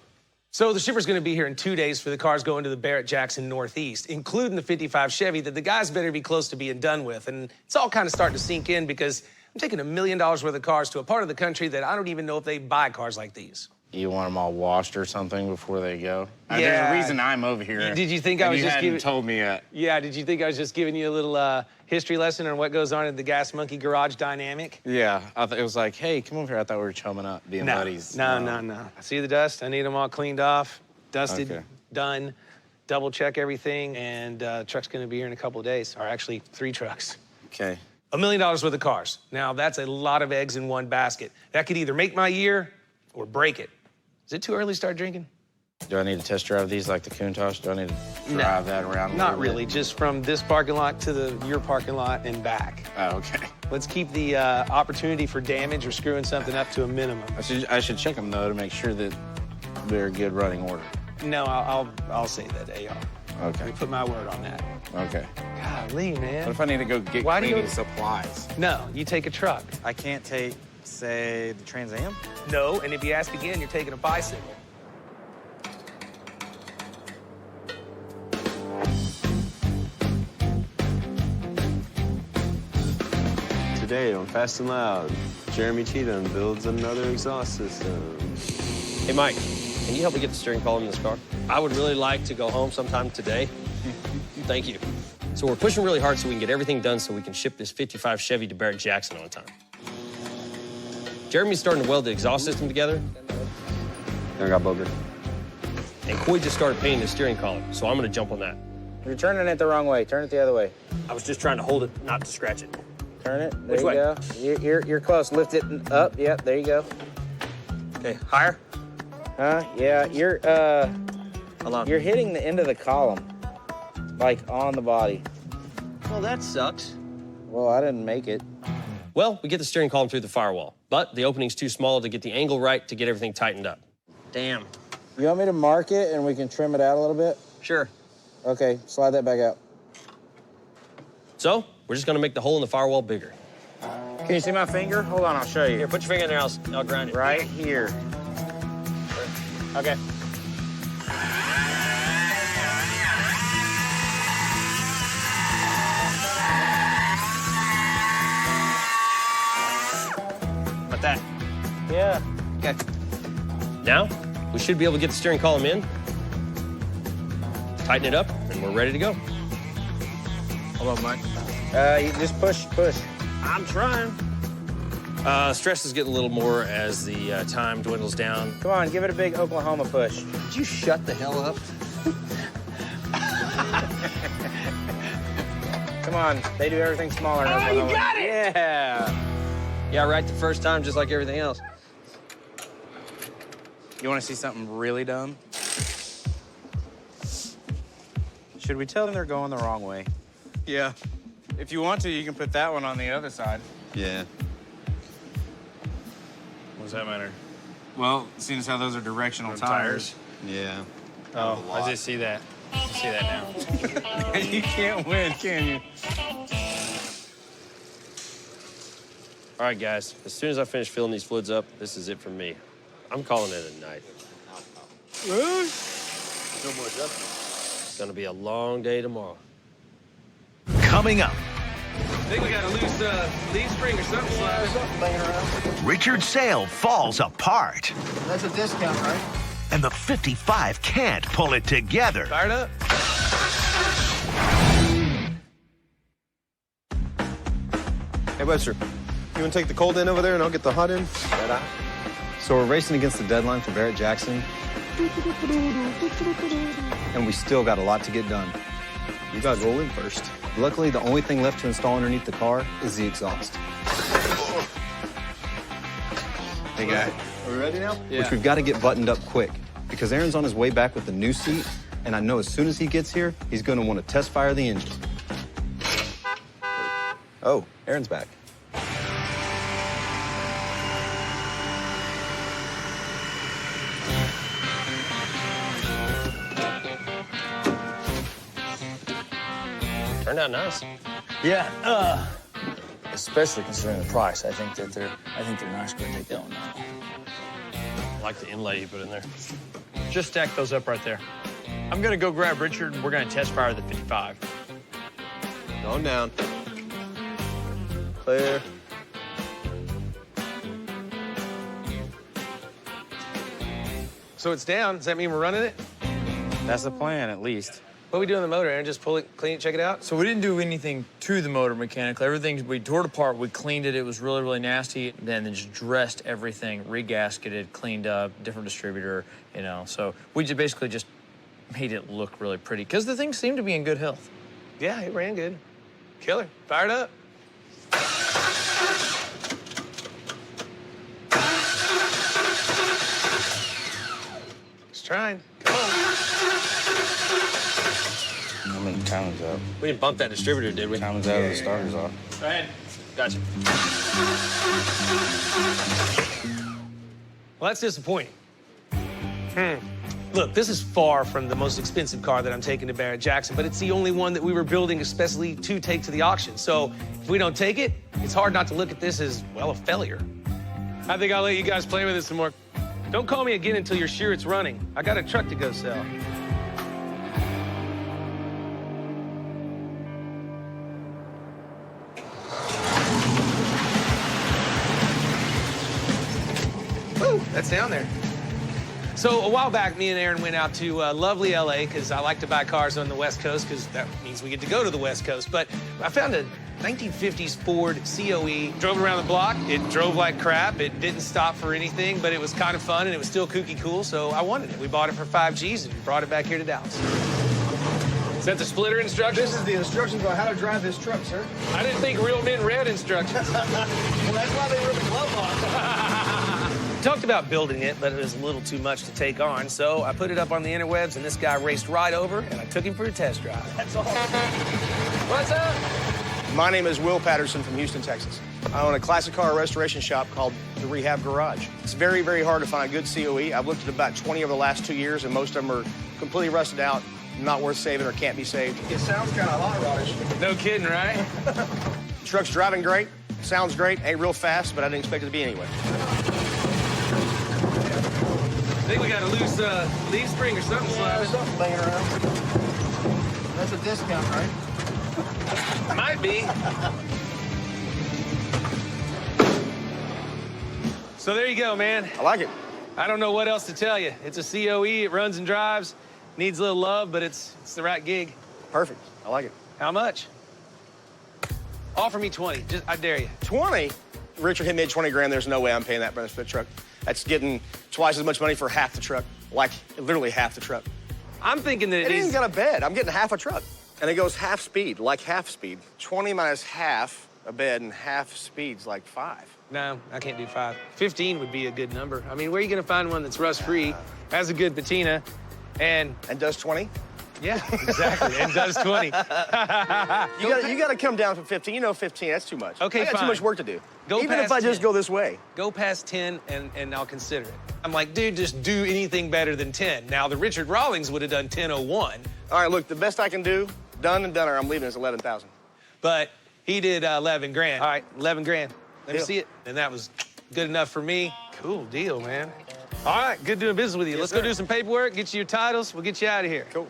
So the shipper's gonna be here in 2 days for the cars going to the Barrett Jackson Northeast, including the 55 Chevy that the guys better be close to being done with. And it's all kind of starting to sink in because I'm taking $1 million worth of cars to a part of the country that I don't even know if they buy cars like these. You want them all washed or something before they go? Yeah. There's a reason I'm over here. Did you think I was just giving... told me yet. Yeah, did you think I was just giving you a little history lesson on what goes on in the Gas Monkey garage dynamic? Yeah, it was like, hey, come over here. I thought we were chumming up, being buddies. No. I see the dust. I need them all cleaned off, dusted, Okay. done, double check everything, and truck's gonna be here in a couple of days, or actually 3 trucks. Okay. $1 million worth of cars. Now, that's a lot of eggs in one basket. That could either make my year or break it. Is it too early to start drinking? Do I need to test drive these like the Countach? Do I need to drive that around a Not little really, bit? just from this parking lot to your parking lot and back. Oh, okay. Let's keep the opportunity for damage or screwing something up to a minimum. I should check them, though, to make sure that they're good running order. No, I'll say that, AR. Okay. Let me put my word on that. Okay. Golly, man. What if I need to go get cleaning supplies? No, you take a truck. I can't take, say, the Trans Am? No, and if you ask again, you're taking a bicycle. Today on Fast and Loud, Jeremy Cheatham builds another exhaust system. Hey, Mike, can you help me get the steering column in this car? I would really like to go home sometime today. Thank you. So we're pushing really hard so we can get everything done so we can ship this 55 Chevy to Barrett Jackson on time. Jeremy's starting to weld the exhaust system together. I got booger. And Coy just started painting the steering column, so I'm gonna jump on that. You're turning it the wrong way. Turn it the other way. I was just trying to hold it, not to scratch it. Turn it. There Which you way? go. You're close. Lift it up. Yep, there you go. Okay, higher? Yeah, you're you're hitting the end of the column, like on the body. Well, that sucks. Well, I didn't make it. Well, we get the steering column through the firewall, but the opening's too small to get the angle right to get everything tightened up. Damn. You want me to mark it and we can trim it out a little bit? Sure. Okay, slide that back out. So, we're just gonna make the hole in the firewall bigger. Can you see my finger? Hold on, I'll show you. Here, put your finger in there, I'll grind it. Right here. Okay. Like that. Yeah. Okay. Now, we should be able to get the steering column in, tighten it up, and we're ready to go. Hold on, Mike. You just push. I'm trying. Stress is getting a little more as the time dwindles down. Come on, give it a big Oklahoma push. Did you shut the hell up? Come on, they do everything smaller in Oklahoma. You got it! Yeah. Yeah, right the first time, just like everything else. You want to see something really dumb? Should we tell them they're going the wrong way? Yeah. If you want to, you can put that one on the other side. Yeah. What does that matter? Well, seeing as how those are directional tires. Yeah. Oh, I just see that. I see that now. You can't win, can you? All right, guys, as soon as I finish filling these fluids up, this is it for me. I'm calling it a night. Really? No more adjustments. It's gonna be a long day tomorrow. Coming up, I think we got a loose leaf spring or something slapping. Richard's sale falls apart, That's a discount, right? and the 55 can't pull it together. Fired up. Hey, Webster, you want to take the cold end over there and I'll get the hot end? So we're racing against the deadline for Barrett Jackson. And we still got a lot to get done. You got to go in first. Luckily, the only thing left to install underneath the car is the exhaust. Hey, guy. Are we ready now? Yeah. Which we've got to get buttoned up quick because Aaron's on his way back with the new seat, and I know as soon as he gets here, he's going to want to test fire the engine. Oh, Aaron's back. Turned out nice. Yeah, especially considering the price. I think they're nice, but they don't know. I like the inlay you put in there. Just stack those up right there. I'm gonna go grab Richard, and we're gonna test fire the 55. Going down. Clear. So it's down. Does that mean we're running it? That's the plan, at least. What we do on the motor, Aaron? Just pull it, clean it, check it out? So we didn't do anything to the motor mechanically. Everything, we tore it apart, we cleaned it. It was really, really nasty. Then just dressed everything, re-gasketed, cleaned up, different distributor, you know. So we just basically just made it look really pretty because the thing seemed to be in good health. Yeah, it ran good. Killer. Fired up. Just trying. Come on. I mean, time's up. We didn't bump that distributor, did we? Time's out, the starter's off. Go ahead. Gotcha. Well, that's disappointing. Look, this is far from the most expensive car that I'm taking to Barrett Jackson, but it's the only one that we were building especially to take to the auction. So if we don't take it, it's hard not to look at this as, well, a failure. I think I'll let you guys play with it some more. Don't call me again until you're sure it's running. I got a truck to go sell. Woo, that's down there. So a while back, me and Aaron went out to lovely LA because I like to buy cars on the West Coast because that means we get to go to the West Coast. But I found a 1950s Ford COE. Drove around the block. It drove like crap. It didn't stop for anything, but it was kind of fun and it was still kooky cool. So I wanted it. We bought it for 5 G's and brought it back here to Dallas. Is that the splitter instructions? This is the instructions on how to drive this truck, sir. I didn't think real men read instructions. Well, that's why they wear the glove on. Talked about building it, but it was a little too much to take on, so I put it up on the interwebs, and this guy raced right over, and I took him for a test drive. That's all. What's up? My name is Will Patterson from Houston, Texas. I own a classic car restoration shop called the Rehab Garage. It's very, very hard to find a good COE. I've looked at about 20 over the last 2 years, and most of them are completely rusted out, not worth saving or can't be saved. It sounds kind of hot rodish. No kidding, right? Truck's driving great, sounds great, ain't real fast, but I didn't expect it to be anyway. I think we got a loose leaf spring or something slapping. Something laying around. That's a discount, right? Might be. So there you go, man. I like it. I don't know what else to tell you. It's a COE, it runs and drives, needs a little love, but it's the right gig. Perfect. I like it. How much? Offer me 20. I dare you. 20? Richard hit me at 20 grand. There's no way I'm paying that for the truck. That's getting twice as much money for half the truck. Like, literally half the truck. I'm thinking that it ain't got a bed. I'm getting half a truck. And it goes half speed, like half speed. 20 minus half a bed and half speed's like 5. No, I can't do 5. 15 would be a good number. I mean, where are you going to find one that's rust-free, has a good patina, and does 20? Yeah, exactly. And does 20. You gotta come down from 15. You know 15, that's too much. Okay, I got fine. too much work to do. Go Even if past I just 10. go this way. Go past 10 and I'll consider it. I'm like, dude, just do anything better than 10. Now, the Richard Rawlings would have done 10.01. All right, look, the best I can do, done and done, or I'm leaving is 11,000. But he did 11 grand. All right, 11 grand. Let me Deal. see it. And that was good enough for me. Cool deal, man. All right, good doing business with you. Yes, Let's sir. go do some paperwork, get you your titles. We'll get you out of here. Cool.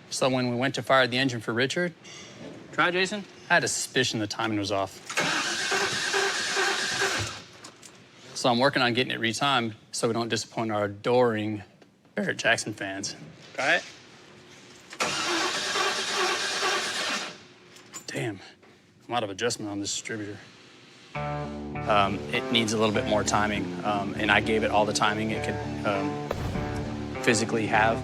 So when we went to fire the engine for Richard, try Jason, I had a suspicion the timing was off. So I'm working on getting it retimed so we don't disappoint our adoring Barrett Jackson fans. Try it. Damn, I'm out of adjustment on this distributor. It needs a little bit more timing, and I gave it all the timing it could physically have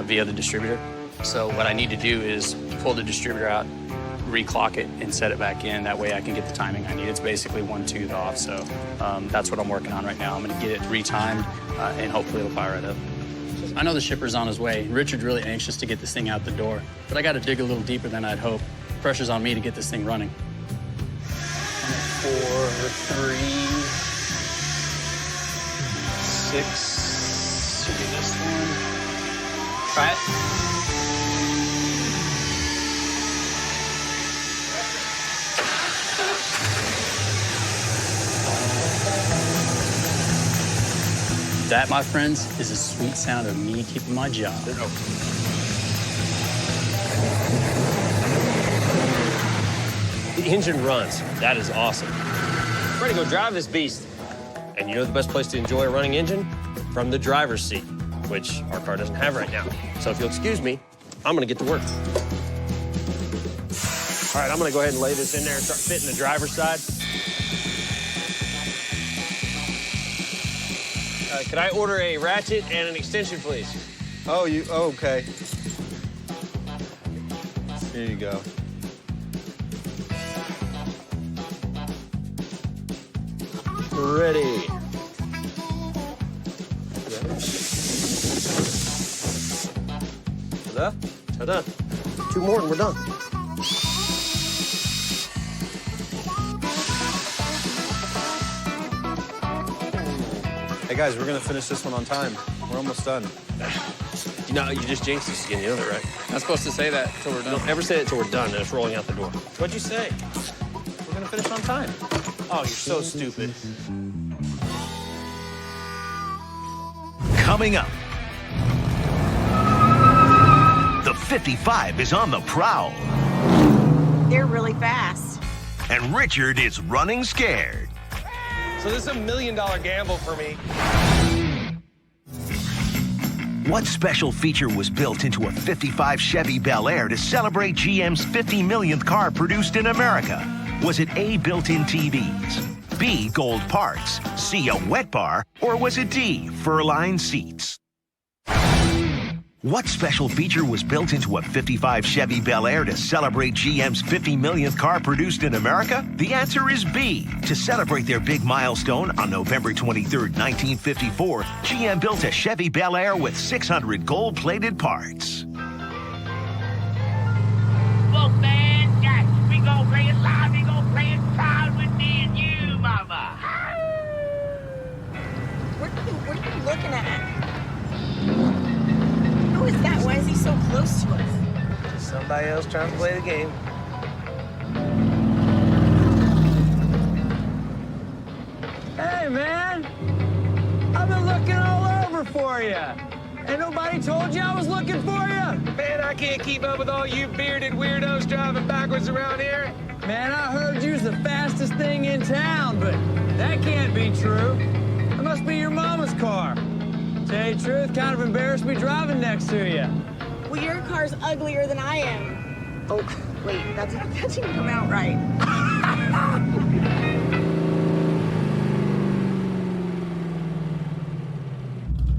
via the distributor. So what I need to do is pull the distributor out, reclock it, and set it back in. That way I can get the timing I need. It's basically one tooth off, so that's what I'm working on right now. I'm gonna get it retimed, and hopefully it'll fire right up. I know the shipper's on his way. Richard's really anxious to get this thing out the door, but I gotta dig a little deeper than I'd hope. Pressure's on me to get this thing running. 4, 3, 6, should be this one. Try it. That, my friends, is the sweet sound of me keeping my job. The engine runs. That is awesome. Ready to go drive this beast. And you know the best place to enjoy a running engine? From the driver's seat, which our car doesn't have right now. So if you'll excuse me, I'm gonna get to work. All right, I'm gonna go ahead and lay this in there and start fitting the driver's side. Could I order a ratchet and an extension, please? Oh, okay. Here you go. Ready. Ta-da. Ta-da. 2 more and we're done. Hey, guys, we're gonna finish this one on time. We're almost done. No, you just jinxed us again. You know that, right? Not supposed to say that till we're done. Don't ever say it till we're done and it's rolling out the door. What'd you say? We're gonna finish on time. Oh, you're so stupid. Coming up, the 55 is on the prowl, They're really fast. and Richard is running scared. So this is $1 million gamble for me. What special feature was built into a 55 Chevy Bel Air to celebrate GM's 50 millionth car produced in America? Was it A, built-in TVs, B, gold parts, C, a wet bar, or was it D, fur-lined seats? What special feature was built into a 55 Chevy Bel Air to celebrate GM's 50 millionth car produced in America? The answer is B. To celebrate their big milestone on November 23, 1954, GM built a Chevy Bel Air with 600 gold-plated parts. Look, man, Jack, we gon' play it live, we gon' play it proud with me and you, mama. What are you looking at? Who is that? Why is he so close to us? Just somebody else trying to play the game. Hey, man! I've been looking all over for you. Ain't nobody told you I was looking for you? Man, I can't keep up with all you bearded weirdos driving backwards around here. Man, I heard you's the fastest thing in town, but that can't be true. It must be your mama's car. Tell you the truth, kind of embarrassed me driving next to you. Well, your car's uglier than I am. Oh, wait, that didn't come out right.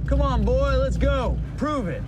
Come on, boy, let's go. Prove it.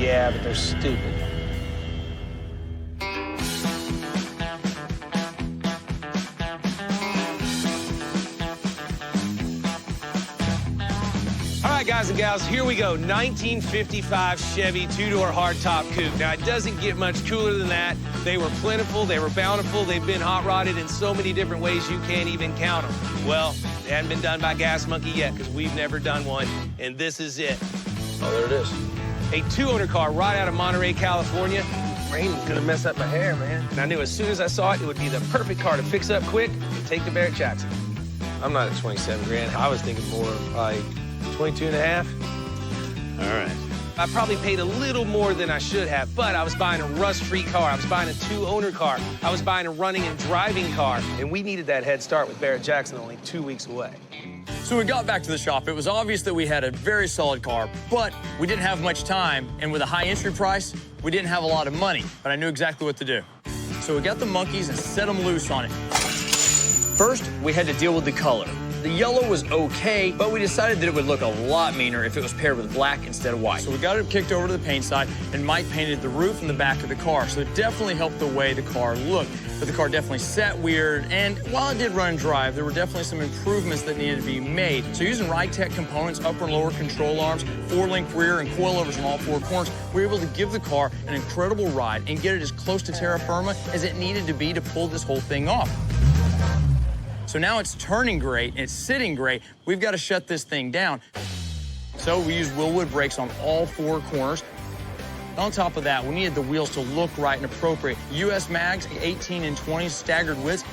Yeah, but they're stupid. All right, guys and gals, here we go. 1955 Chevy two-door hardtop coupe. Now, it doesn't get much cooler than that. They were plentiful, they were bountiful, they've been hot-rodded in so many different ways you can't even count them. Well, they hadn't been done by Gas Monkey yet, because we've never done one, and this is it. Oh, there it is. A two-owner car right out of Monterey, California. Rain is gonna mess up my hair, man. And I knew as soon as I saw it, it would be the perfect car to fix up quick and take to Barrett Jackson. I'm not at 27 grand. I was thinking more like 22 and a half. All right. I probably paid a little more than I should have, but I was buying a rust-free car. I was buying a two-owner car. I was buying a running and driving car, and we needed that head start with Barrett Jackson only 2 weeks away. So we got back to the shop. It was obvious that we had a very solid car, but we didn't have much time, and with a high entry price, we didn't have a lot of money, but I knew exactly what to do. So we got the monkeys and set them loose on it. First, we had to deal with the color. The yellow was okay, but we decided that it would look a lot meaner if it was paired with black instead of white. So we got it kicked over to the paint side, and Mike painted the roof and the back of the car, so it definitely helped the way the car looked. But the car definitely sat weird, and while it did run and drive, there were definitely some improvements that needed to be made. So using Ritech components, upper and lower control arms, 4-link rear, and coilovers on all 4 corners, we were able to give the car an incredible ride and get it as close to terra firma as it needed to be to pull this whole thing off. So now it's turning great, and it's sitting great. We've got to shut this thing down. So we used Willwood brakes on all 4 corners. On top of that, we needed the wheels to look right and appropriate. US mags, 18 and 20 staggered widths.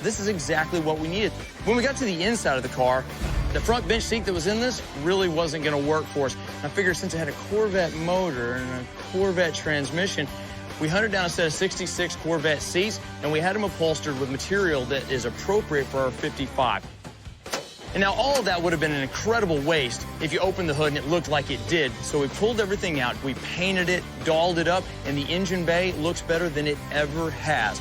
This is exactly what we needed. When we got to the inside of the car, the front bench seat that was in this really wasn't going to work for us. I figured since it had a Corvette motor and a Corvette transmission, we hunted down a set of 66 Corvette seats, and we had them upholstered with material that is appropriate for our 55. And now all of that would have been an incredible waste if you opened the hood and it looked like it did. So we pulled everything out, we painted it, dolled it up, and the engine bay looks better than it ever has.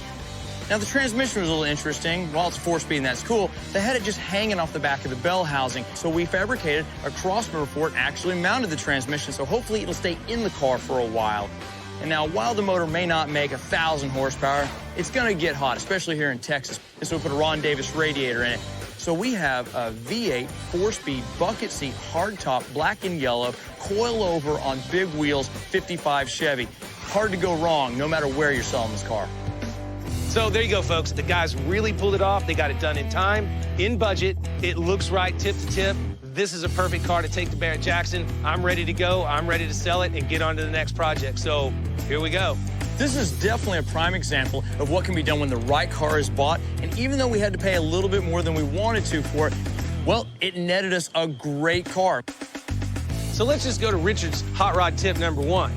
Now the transmission was a little interesting. While it's 4-speed and that's cool, they had it just hanging off the back of the bell housing. So we fabricated a crossmember for it, actually mounted the transmission, so hopefully it'll stay in the car for a while. And now, while the motor may not make 1,000 horsepower, it's gonna get hot, especially here in Texas. And so we put a Ron Davis radiator in it. So we have a V8 4-speed bucket seat, hardtop, black and yellow, coil over on big wheels, 55 Chevy. Hard to go wrong, no matter where you're selling this car. So there you go, folks. The guys really pulled it off. They got it done in time, in budget. It looks right tip to tip. This is a perfect car to take to Barrett Jackson. I'm ready to go. I'm ready to sell it and get on to the next project. So here we go. This is definitely a prime example of what can be done when the right car is bought. And even though we had to pay a little bit more than we wanted to for it, well, it netted us a great car. So let's just go to Richard's hot rod tip number 1.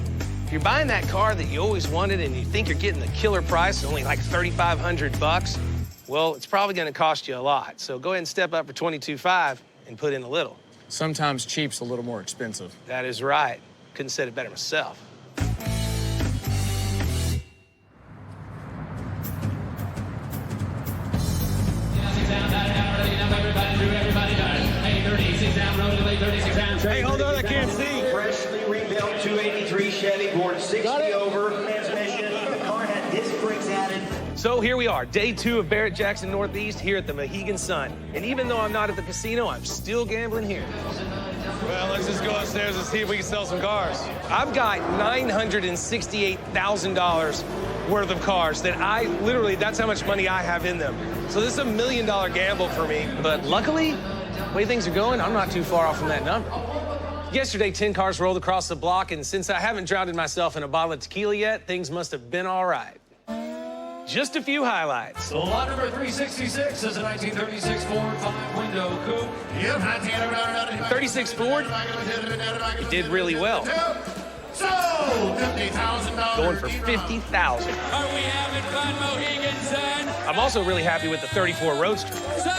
If you're buying that car that you always wanted and you think you're getting the killer price, only like $3,500, well, it's probably gonna cost you a lot. So go ahead and step up for $22,500 and put in a little. Sometimes cheap's a little more expensive. That is right. Couldn't have said it better myself. Hey, hold on, I can't see. Freshly rebuilt 283 Chevy, born 60 over. Transmission, the car had disc brakes added. So here we are, day 2 of Barrett Jackson Northeast here at the Mohegan Sun. And even though I'm not at the casino, I'm still gambling here. Well, let's just go upstairs and see if we can sell some cars. I've got $968,000 worth of cars that that's how much money I have in them. So this is $1 million gamble for me. But luckily, the way things are going, I'm not too far off from that number. Yesterday, 10 cars rolled across the block, and since I haven't drowned myself in a bottle of tequila yet, things must have been all right. Just a few highlights. So lot number 366 is a 1936 Ford 5-window coupe. 36 Ford, it did really well. So, $50,000. Going for $50,000. Are we having fun, Mohegan Sun? I'm also really happy with the 34 Roadster. So,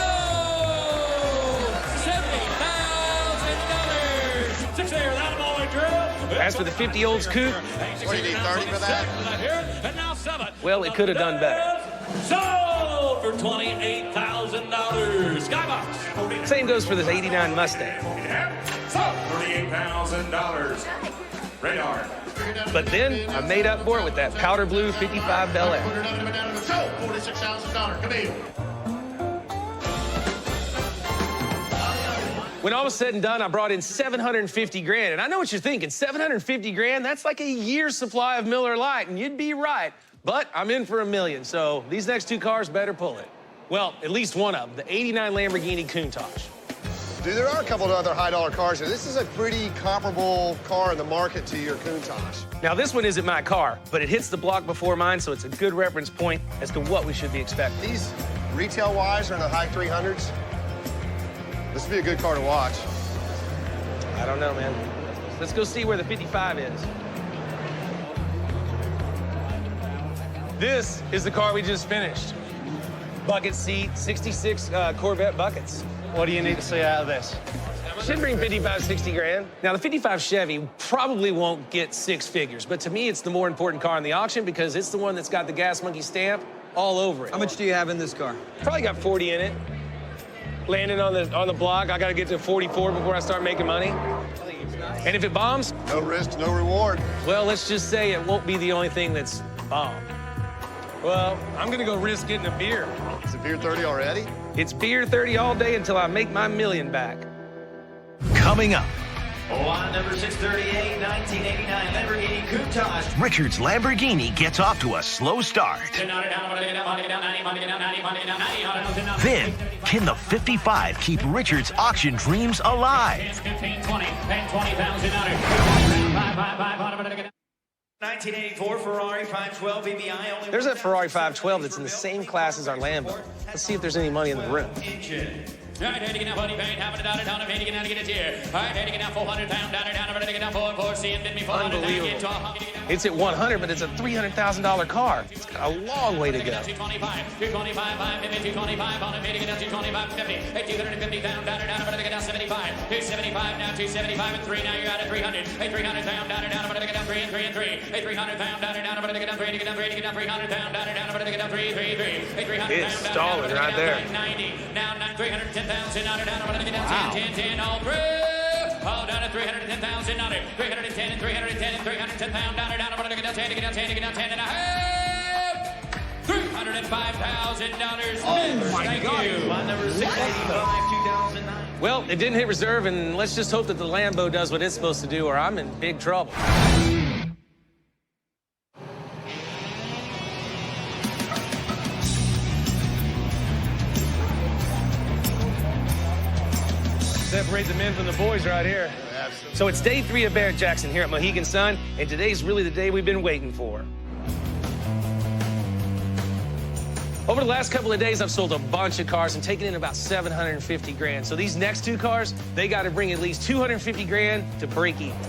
$70,000. 6 there, that ball and drill. As for the 50 Olds coupe, What do you need, 30 for that? And now 7. Well, it could have done better. Sold for $28,000. Skybox. Same goes for this '89 Mustang. Sold $38,000. Radar. But then I made up for it with that powder blue 55 Bel Air. So, $46,000. Camille. When all was said and done, I brought in 750 grand. And I know what you're thinking, 750 grand, that's like a year's supply of Miller Lite, and you'd be right. But I'm in for $1 million, so these next two cars better pull it. Well, at least one of them, the 89 Lamborghini Countach. Dude, there are a couple of other high-dollar cars here. This is a pretty comparable car in the market to your Countach. Now, this one isn't my car, but it hits the block before mine, so it's a good reference point as to what we should be expecting. These, retail-wise, are in the high 300s. This would be a good car to watch. I don't know, man. Let's go see where the 55 is. This is the car we just finished. Bucket seat, 66 Corvette buckets. What do you need to see out of this? Should bring 55, 60 grand. Now, the 55 Chevy probably won't get 6 figures, but to me, it's the more important car in the auction because it's the one that's got the Gas Monkey stamp all over it. How much do you have in this car? Probably got 40 in it. Landing on the block, I gotta get to 44 before I start making money. And if it bombs? No risk, no reward. Well, let's just say it won't be the only thing that's bombed. Well, I'm gonna go risk getting a beer. Is it beer 30 already? It's beer 30 all day until I make my $1 million back. Coming up. Line number 638, 1989 Lamborghini Countach. Richard's Lamborghini gets off to a slow start. Then, can the 55 keep Richard's auction dreams alive? 1984 Ferrari 512 VBI. Only There's a Ferrari 512 that's in the same class as our Lambo. Let's see if there's any money in the room. All right, taking out 40 paint, having it out of town, I'm taking out to get it here. All right, taking out 400 pound, down, I'm taking out 4 see, and then me 400. Unbelievable. It's at 100, but it's a $300,000 car. It's got a long way to go. 225, 225, 550, 225, on it, taking it down 225, 50, 250 pound, down, I'm taking out 75, 275 now, 275 and 3, now you're out at 300, 300 pound, down, I'm taking down 3 and 3 and 3, 300 pound, down, I'm taking down 3, taking down 3, taking down 300 pound, down, I'm taking down 3, 3, 3, 300 It's stalling right there. 90, now 310,000, down, I'm taking down 10, 10, 10, all through. All down at 310,000 on it. 310 and 310 and 310 pound down, I'm gonna get down 10, get down 10, get down 10 and a half. $305,000. Oh my Thank God. you. Line number 685, 2009. Well, it didn't hit reserve, and let's just hope that the Lambo does what it's supposed to do, or I'm in big trouble. Separate the men from the boys right here. So it's day 3 of Barrett Jackson here at Mohegan Sun, and today's really the day we've been waiting for. Over the last couple of days, I've sold a bunch of cars and taken in about 750 grand. So these next 2 cars, they got to bring at least 250 grand to break even.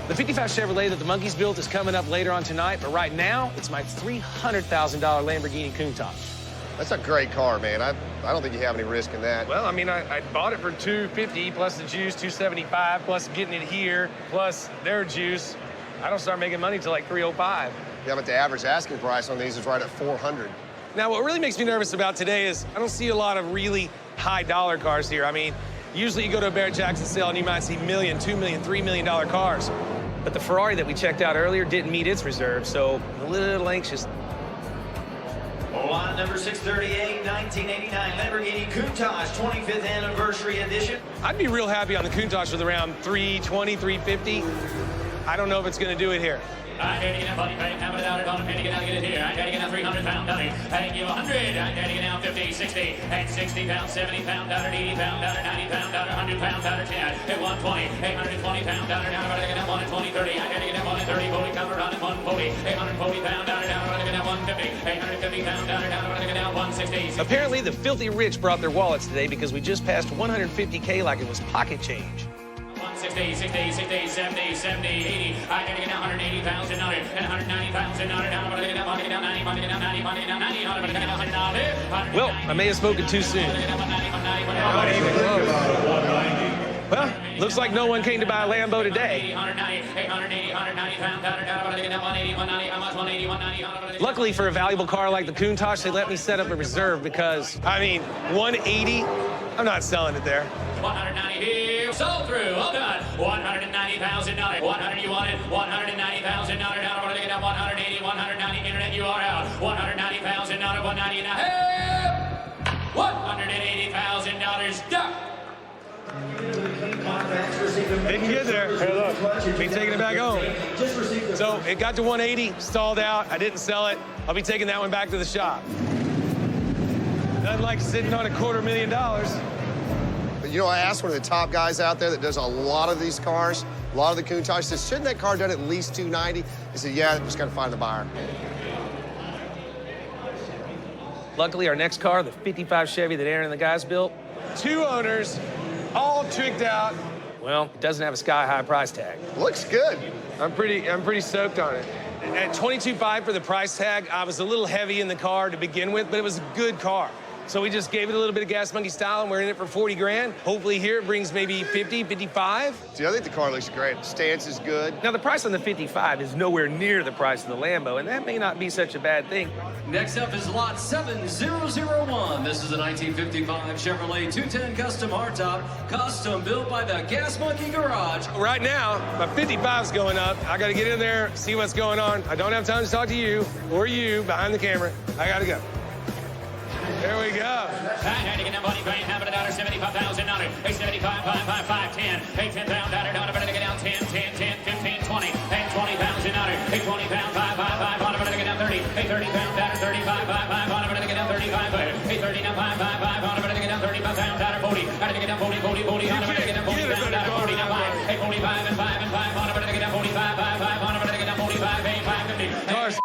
The 55 Chevrolet that the Monkeys built is coming up later on tonight, but right now, it's my $300,000 Lamborghini Countach. That's a great car, man. I don't think you have any risk in that. Well, I mean, I bought it for $250 plus the juice, $275 plus getting it here plus their juice. I don't start making money until like $305. Yeah, but the average asking price on these is right at $400. Now, what really makes me nervous about today is I don't see a lot of really high dollar cars here. I mean, usually you go to a Barrett Jackson sale and you might see $1 million, $2 million, $3 million cars. But the Ferrari that we checked out earlier didn't meet its reserve, so I'm a little anxious. Line number 638, 1989 Lamborghini Countach, 25th anniversary edition. I'd be real happy on the Countach with around 320, 350. I don't know if it's going to do it here. I'm getting a funny paint, having it out at home, and get out, get it here. I'm getting a 300 pound dollar, paying you 100. I'm getting now 50, 60, and 60 pound, 70 pound dollar, 80 pound dollar, 90 pound dollar, 100 pound dollar, 10, at 120, 820 pound dollar, now I'm getting 120, 30. I'm getting 130, 40 cover on at 140, 840 pound dollar, now I'm getting 150, 850 pound dollar, now I'm getting 160. Apparently, the filthy rich brought their wallets today because we just passed 150K like it was pocket change. 60, 60, 60, 70, 70, 80. I'm getting now 180,000 on it, and 190,000 on it. Now I'm going to get down 90, 90, 90, 90, 100. Well, I may have spoken too soon. Well, looks like no one came to buy a Lambo today. Luckily for a valuable car like the Countach, they let me set up a reserve because, I mean, 180, I'm not selling it there. 190 here. Sold through. All done. $190,000. 100 you wanted. $190,000. Down. We're looking at 180, 190. Internet, you are out. $190,000. 190 and a half. $180,000 done. Didn't get there. Hey, look, be taking it back home. So it got to 180, stalled out. I didn't sell it. I'll be taking that one back to the shop. Nothing like sitting on $250,000. But you know, I asked one of the top guys out there that does a lot of these cars, a lot of the Countach, says, shouldn't that car done at least 290? He said, yeah, just got to find the buyer. Luckily, our next car, the 55 Chevy that Aaron and the guys built, 2 owners, all tricked out. Well, it doesn't have a sky-high price tag. Looks good. I'm pretty stoked on it. At $22,500 for the price tag, I was a little heavy in the car to begin with, but it was a good car. So we just gave it a little bit of Gas Monkey style, and we're in it for 40 grand. Hopefully here it brings maybe 50, 55. See, I think the car looks great. Stance is good. Now, the price on the 55 is nowhere near the price of the Lambo, and that may not be such a bad thing. Next up is lot 7001. This is a 1955 Chevrolet 210 Custom Hardtop, custom built by the Gas Monkey Garage. Right now, my 55's going up. I gotta get in there, see what's going on. I don't have time to talk to you or you behind the camera. I gotta go. There we go. Had to get that money paying $75,000. Hey, 75, 5, 5, 5, 10. Hey, $10,000. Better to get down 10, 10, 10, 15, 20. Hey, $20,000. Hey, 20 pound, 5, 5, 5. Better to get down 30. Hey, 30 pound, 35, 5, 5. Better to get down 35. Hey, 30 now, 5, 5, 5. Better to get down 35 pound, 40. Better to get down 40, 40, 40. Better to get down 40 pound, 40 now, 5. Hey, 45 and 5 and 5. Better to get down 45, 5, 5. Better to get down 45, 8, 5, 50. Cars.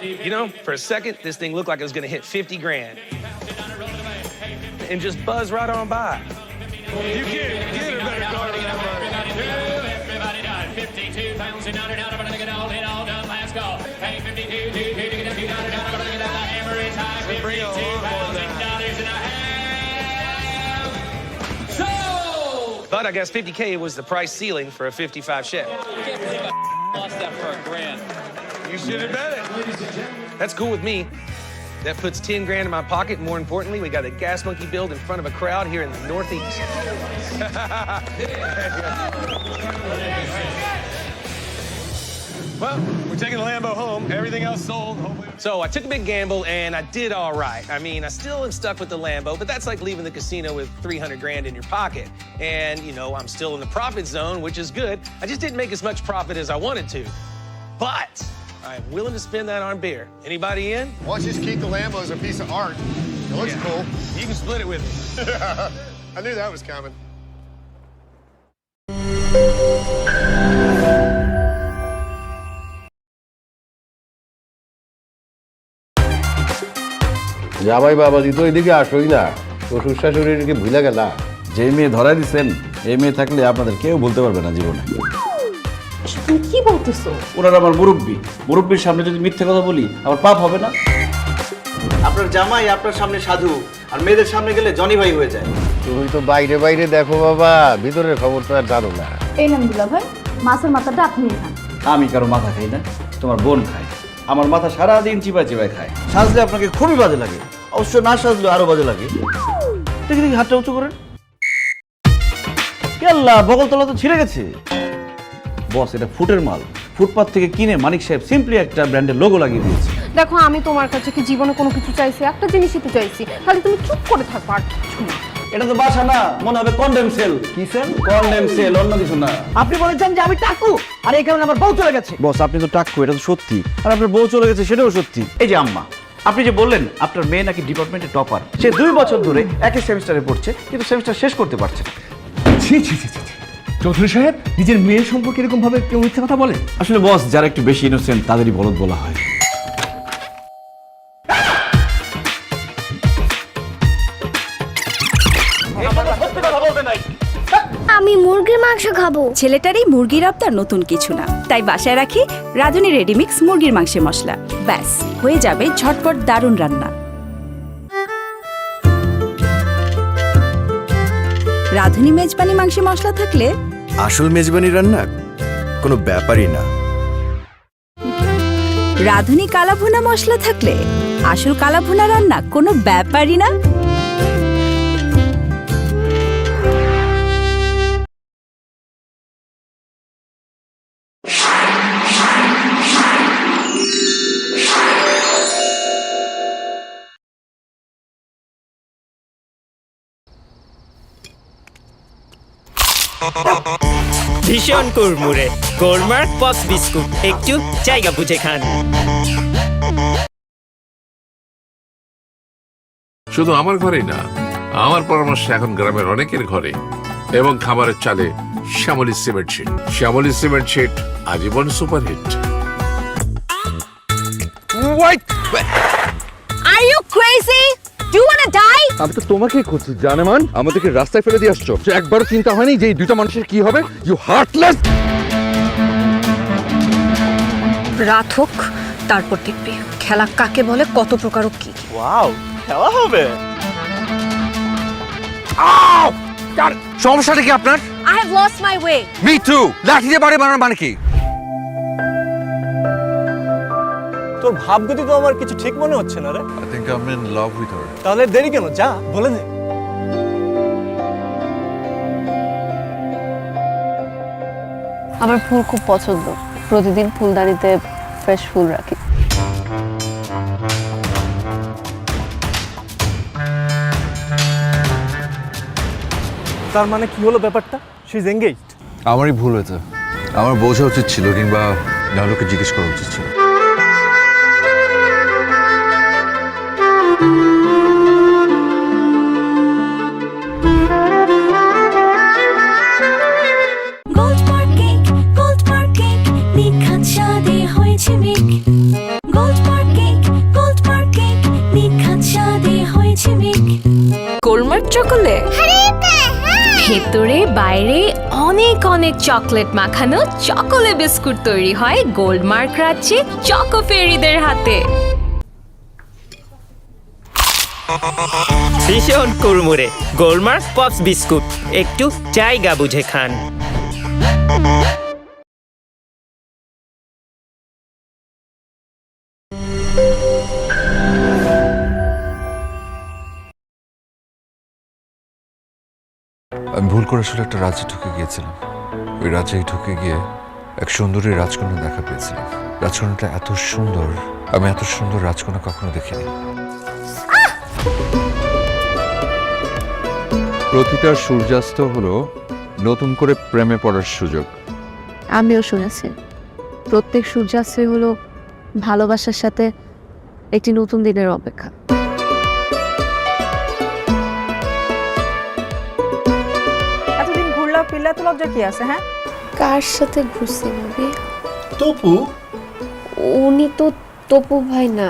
You know, for a second, this thing looked like it was gonna hit 50 grand. And just buzz right on by. You get a better car than that. Everybody done. $52,000. Better to get all in, all done. Last call. Hey, 52, to get up $200. Better to get that average high. $52,000 and a half. Sold! But I guess 50K was the price ceiling for a 55 Chevy. I can't believe I lost that for $1,000. You should have bet it. That's cool with me. That puts 10 grand in my pocket. More importantly, we got a Gas Monkey build in front of a crowd here in the Northeast. Well, we're taking the Lambo home. Everything else sold. So I took a big gamble, and I did all right. I mean, I still am stuck with the Lambo, but that's like leaving the casino with 300 grand in your pocket. And, you know, I'm still in the profit zone, which is good. I just didn't make as much profit as I wanted to. But I'm willing to spend that on beer. Anybody in? Why don't you just keep the Lambo as a piece of art? It looks cool. You can split it with me. I knew that was coming. জামাই বাবাজি তো এদিকে আসোই না, শ্বশুর শাশুড়িকে ভুলে গেলা। যে মেয়ে ধরাই দিচ্ছেন এই মেয়ে থাকলে আপনাদের কেউ বলতে পারবে না জীবনে। তুমি কি বলতেছো? ওনার আমার মুরব্বীর সামনে যদি মিথ্যে কথা বলি আমার পাপ হবে না? আপনার জামাই আপনার সামনে সাধু আর মেয়েদের সামনে গেলে জনি ভাই হয়ে যায়। তুমি তো বাইরে বাইরে দেখো বাবা, ভিতরের খবর তো আর জানো না। এই নাম দুলা ভাই, মাছের মাথাটা আপনি খান। আমি কারো মাথা খাই না, তোমার বোন খায়। আমার মাথা সারাদিন চিবাই চিবাই খায়। সাজলে আপনাকে খুবই বাজে লাগে, অবশ্য না সাজলে আরো বাজে লাগে। দেখি দেখি হাতটা উঁচু করেন। কেল্লা বগলতলা তো ছিঁড়ে গেছে। বস, এটা ফুটের মাল। ফুটপাত থেকে কিনে মানিক সাহেব সিম্পলি একটা ব্র্যান্ডের লোগো লাগিয়ে দিয়েছে। দেখো, আমি তোমার কাছে কি জীবনে কোনো কিছু চাইছি? একটা জিনিসই তো চাইছি, খালি তুমি চুপ করে থাকো আর কিছু না। এটা তো বাসা না, মনে হবে কন্ডেম সেল। কি সেল? কন্ডেম সেল, অন্য কিছু না। আপনি বলেছেন যে আমি টাকু, আর এই কারণে আমার বউ চলে গেছে। বস, আপনি তো টাকু, এটা তো সত্যি। আর আপনার বউ চলে গেছে, সেটাও সত্যি। এই যে আম্মা, আপনি যে বললেন আপনার মেয়ে নাকি ডিপার্টমেন্টে টপার, সে 2 বছর ধরে একই সেমিস্টারে পড়ছে কিন্তু সেমিস্টার শেষ করতে পারছে না। ছি ছি ছি ছি, চৌধুরী সাহেব নিজের মেয়ের সম্পর্কে এরকম ভাবে কেউ মিথ্যা কথা বলে? আসলে বস, যারা একটু বেশি ইনোসেন্ট তাদেরই বলদ বলা হয়। আমি মুরগির মাংস খাবো। ছেলেটারই মুরগির আবদার নতুন কিছু না, তাই বাসায় রাখি রাঁধুনি রেডিমিক্স মুরগির মাংসের মশলা। ব্যাস, হয়ে যাবে ঝটপট দারুণ রান্না। রাঁধুনি মেজবানি মাংসের মশলা থাকলে আসল মেজবানি রান্না কোনো ব্যাপারই না। রাঁধুনি কালাভুনা মশলা থাকলে আসল কালাভুনা রান্না কোনো ব্যাপারই না। ভীষণ কুড়মুড়ে গোলমার্ক পপস বিস্কুট একটু জায়গা বুঝে খান। শুধু আমার ঘরেই না, আমার পরামর্শ এখন গ্রামের অনেকের ঘরে এবং খাবারের চালে Shyamoli cement sheet. Shyamoli cement sheet আজীবন superhit. Are you crazy? Do you want to die? আমি তো তোমাকেই খুঁজছি জানেমান, আমাদেরকে রাস্তায় ফেলে দিয়ে আসছো। একবারও চিন্তা হয়নি যে এই দুইটা মানুষের কি হবে? You heartless. রাত হোক, তারপর দেখবি খেলা কাকে বলে, কত প্রকার কি। ওয়াও, খেলা হবে। সমস্যাটা কি আপনার? I have lost my way. Me two. লাঠি দিয়ে বাড়ি মারার মানে কি? তোর ভাবগতি তো আমার কিছু ঠিক মনে হচ্ছে না রে। I think I'm in love with her. তাহলে দেরি কেন, যা বলে দে। আমার ফুল খুব পছন্দ, প্রতিদিন ফুলদানিতে ফ্রেশ ফুল রাখি। তার মানে কি হলো ব্যাপারটা? She is engaged. আমারই ভুল হয়েছে, আমার বোঝা উচিত ছিল, কিংবা নাহলোকে জিজ্ঞেস করা উচিত ছিল। গোলমার্ক চকোলেট, ভেতরে বাইরে অনেক অনেক চকলেট মাখানো চকোলেট বিস্কুট তৈরি হয় গোলমার্ক রাজ্যে চকো ফেরিদের হাতে। ভীষণ কুড়মুড়ে গোলমার্ক পপস বিস্কুট একটু জায়গা বুঝে খান। আমি ভুল করে আসলে একটা রাজ্যে ঢুকে গিয়েছিলাম। ওই রাজ্যে ঢুকে গিয়ে এক সুন্দরী রাজকন্যা দেখা পেয়েছিলাম। রাজকন্যাটা এত সুন্দর, আমি এত সুন্দর রাজকন্যা কখনো দেখিনি। প্রতিটা সূর্যাস্ত হলো নতুন করে প্রেমে পড়ার সুযোগ। আমিও শুনেছি প্রত্যেক সূর্যাস্তই হলো ভালোবাসার সাথে একটি নতুন দিনের অপেক্ষা। এতদিন ঘুরলা ফিরলা তো লজ্জা কি আছে? হ্যাঁ, কার সাথে ঘুরছি ভাবি? তপু। উনি তো তপু ভাই না।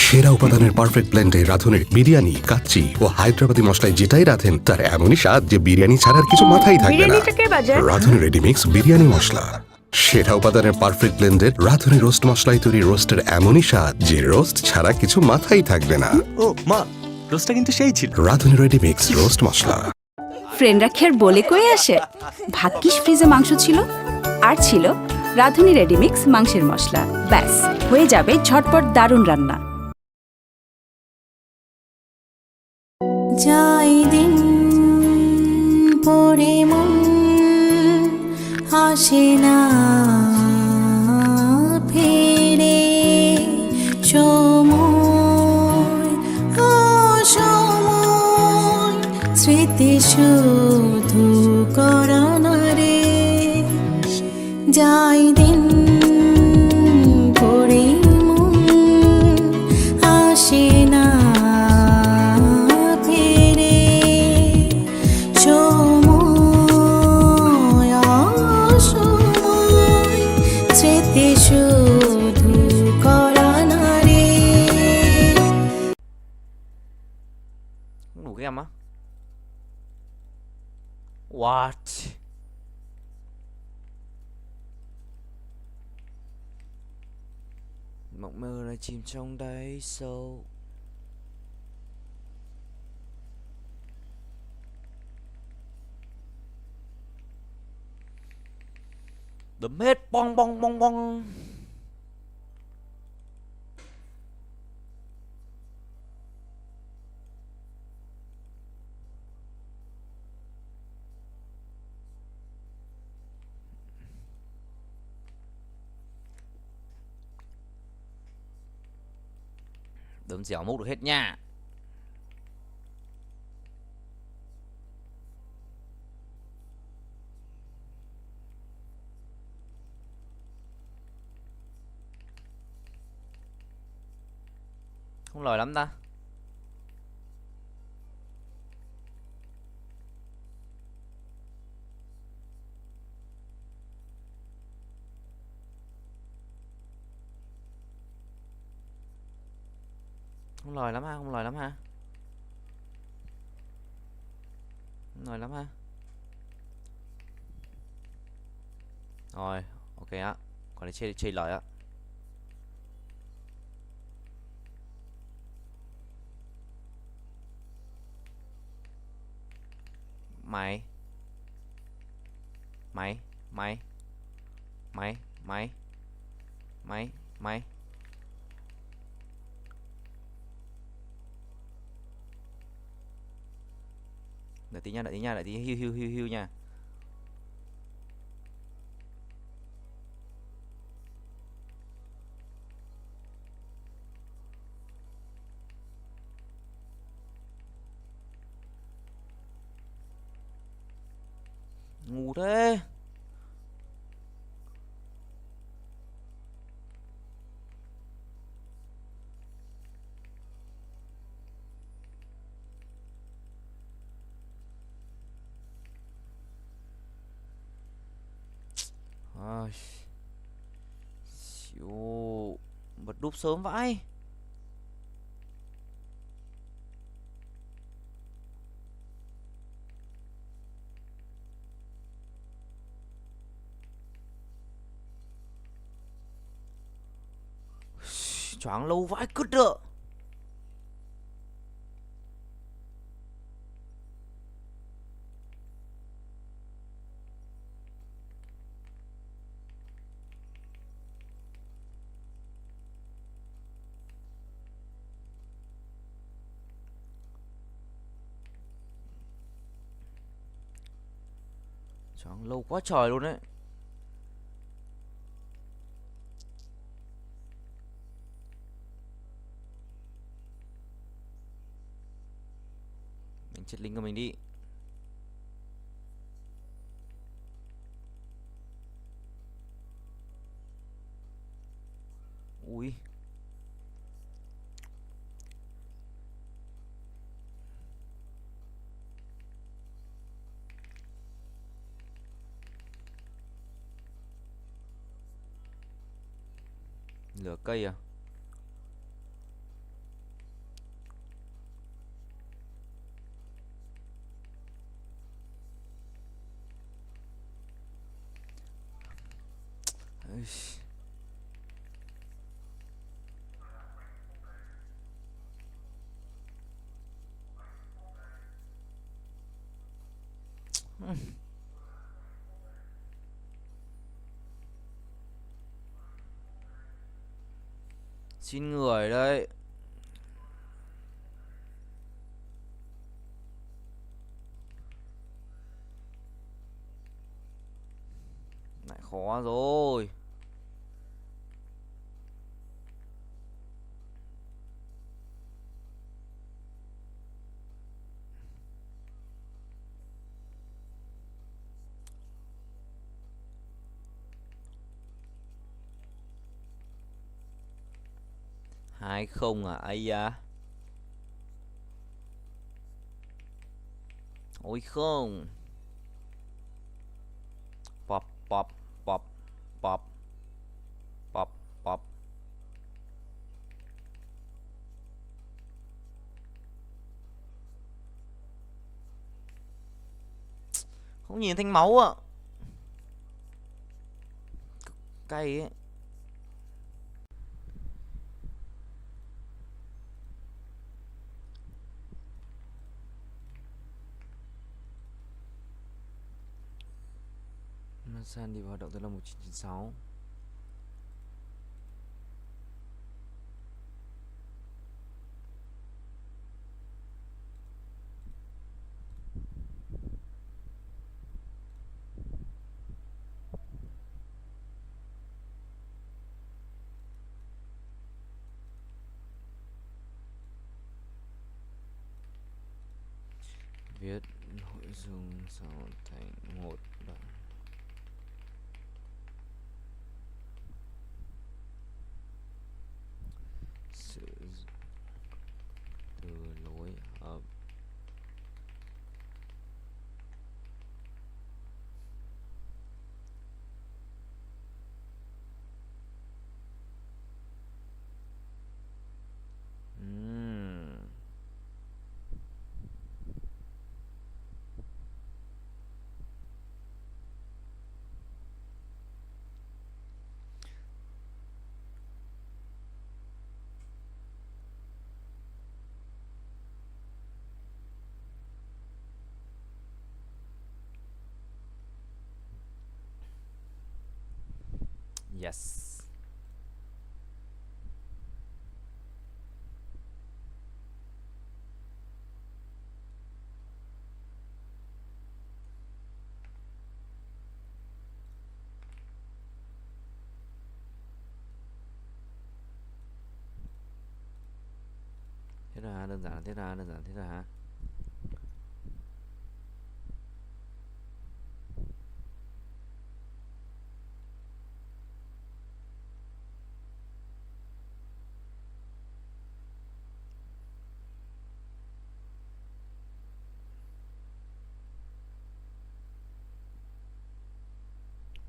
সেরা উপাদানের পারফেক্ট ব্লেন্ডে রাঁধুনের বিরিয়ানি, কাচ্চি ও হায়দ্রাবাদি মশলায় যেটাই রাঁধেন তার এমনই স্বাদ যে বিরিয়ানি ছাড়ার কিছু মাথায় থাকবে না। রাঁধুনি রেডিমিক্স বিরিয়ানি মশলা। সেরা উপাদানের পারফেক্ট ব্লেন্ডের রাঁধুনি রোস্ট মশলায় তৈরি রোস্টের এমনই স্বাদ যে রোস্ট ছাড়া কিছু মাথায় থাকবে না। ও মা, রোস্টটা কিন্তু সেই ছিল। রাঁধুনি রেডিমিক্স রোস্ট মশলা। ফ্রেন্ডরা খেয়ার বলে কয়ে আসে, ভাগ্যিস ফ্রিজে মাংস ছিল, আর ছিল রাঁধুনি রেডিমিক্স মাংসের মশলা। ব্যাস হয়ে যাবে ঝটপট দারুণ রান্না। যাই দিন পরে মন আসে না ফিরে, সময় অসময় স্মৃতি শুধু করানা রে। যাই দিন পরে মন আসে না Ama. What? Một mơ lại chìm trong đáy sâu. Đấm hết bong bong bong bong. Tấm dẻo múc được hết nha. Không lời lắm ta. Không lời lắm ha, không lời lắm ha. Không lời lắm ha. Rồi, ok á. Còn để chơi lời á. Mày mày mày mày mày mày mày đợi tí nha, đợi tí nha, đợi tí, hiu nha. Ngu thế. Xíu bật đúp sớm vãi. Choáng lâu vãi cứt được. Choáng lâu quá trời luôn đấy. Mình chết lính của mình đi. Ui. Lửa cây à? Xin người đây. Lại khó rồi. Hai không à? Ây da. Ôi không. Pop pop pop pop pop pop. Không nhìn thanh máu ạ. Cay ấy. San đi vào hoạt động từ năm 1996. viết nội dung sau thành một đoạn. Sử dụng từ lối hợp yes. Thế là đơn giản, thế là đơn giản, thế là hả?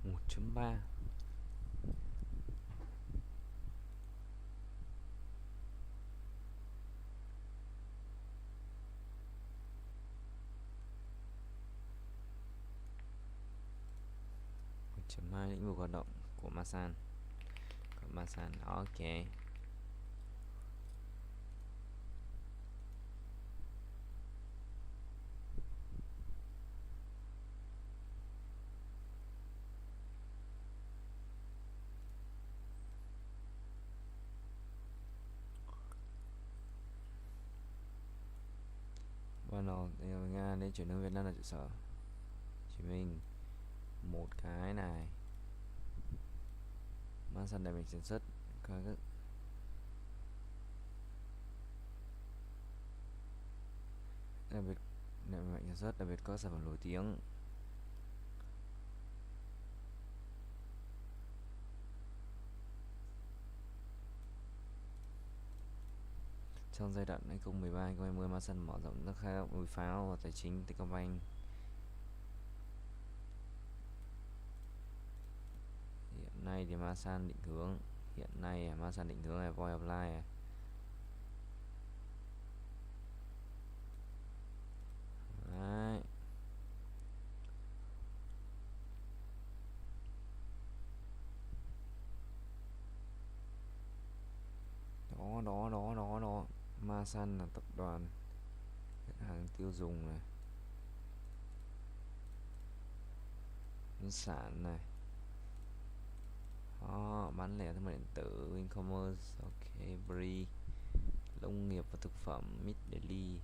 Một chấm ba. Chấm 2 lĩnh vực hoạt động của Masan. Ok. Ban đầu Nga đến chuyển hướng Việt Nam là trụ sở Hồ Chí Minh. Một cái này Masan để mình sản xuất các đặc biệt mạnh sản xuất, đặc biệt có sản phẩm nổi tiếng. Trong giai đoạn 2013-2020, Masan mở rộng các khai thác mũi pháo và tài chính Techcombank. Hiện nay thì Masan định hướng là Voi Apply. Đấy. Đó. Masan là tập đoàn hàng tiêu dùng này, nông sản này, đó, bán lẻ thương mại điện tử, e-commerce, ok, Bri, nông nghiệp và thực phẩm, Mid Daily.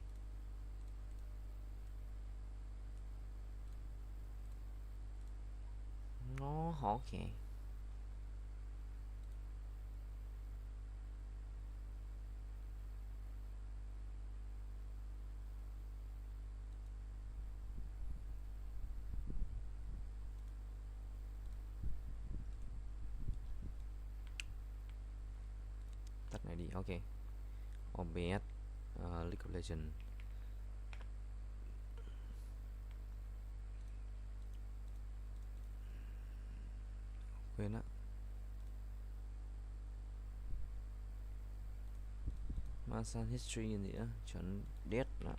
Nó ok. Tắt này đi, ok. OBS, League of Legends. Quên á. Masan History gì nữa, chuẩn dead đó.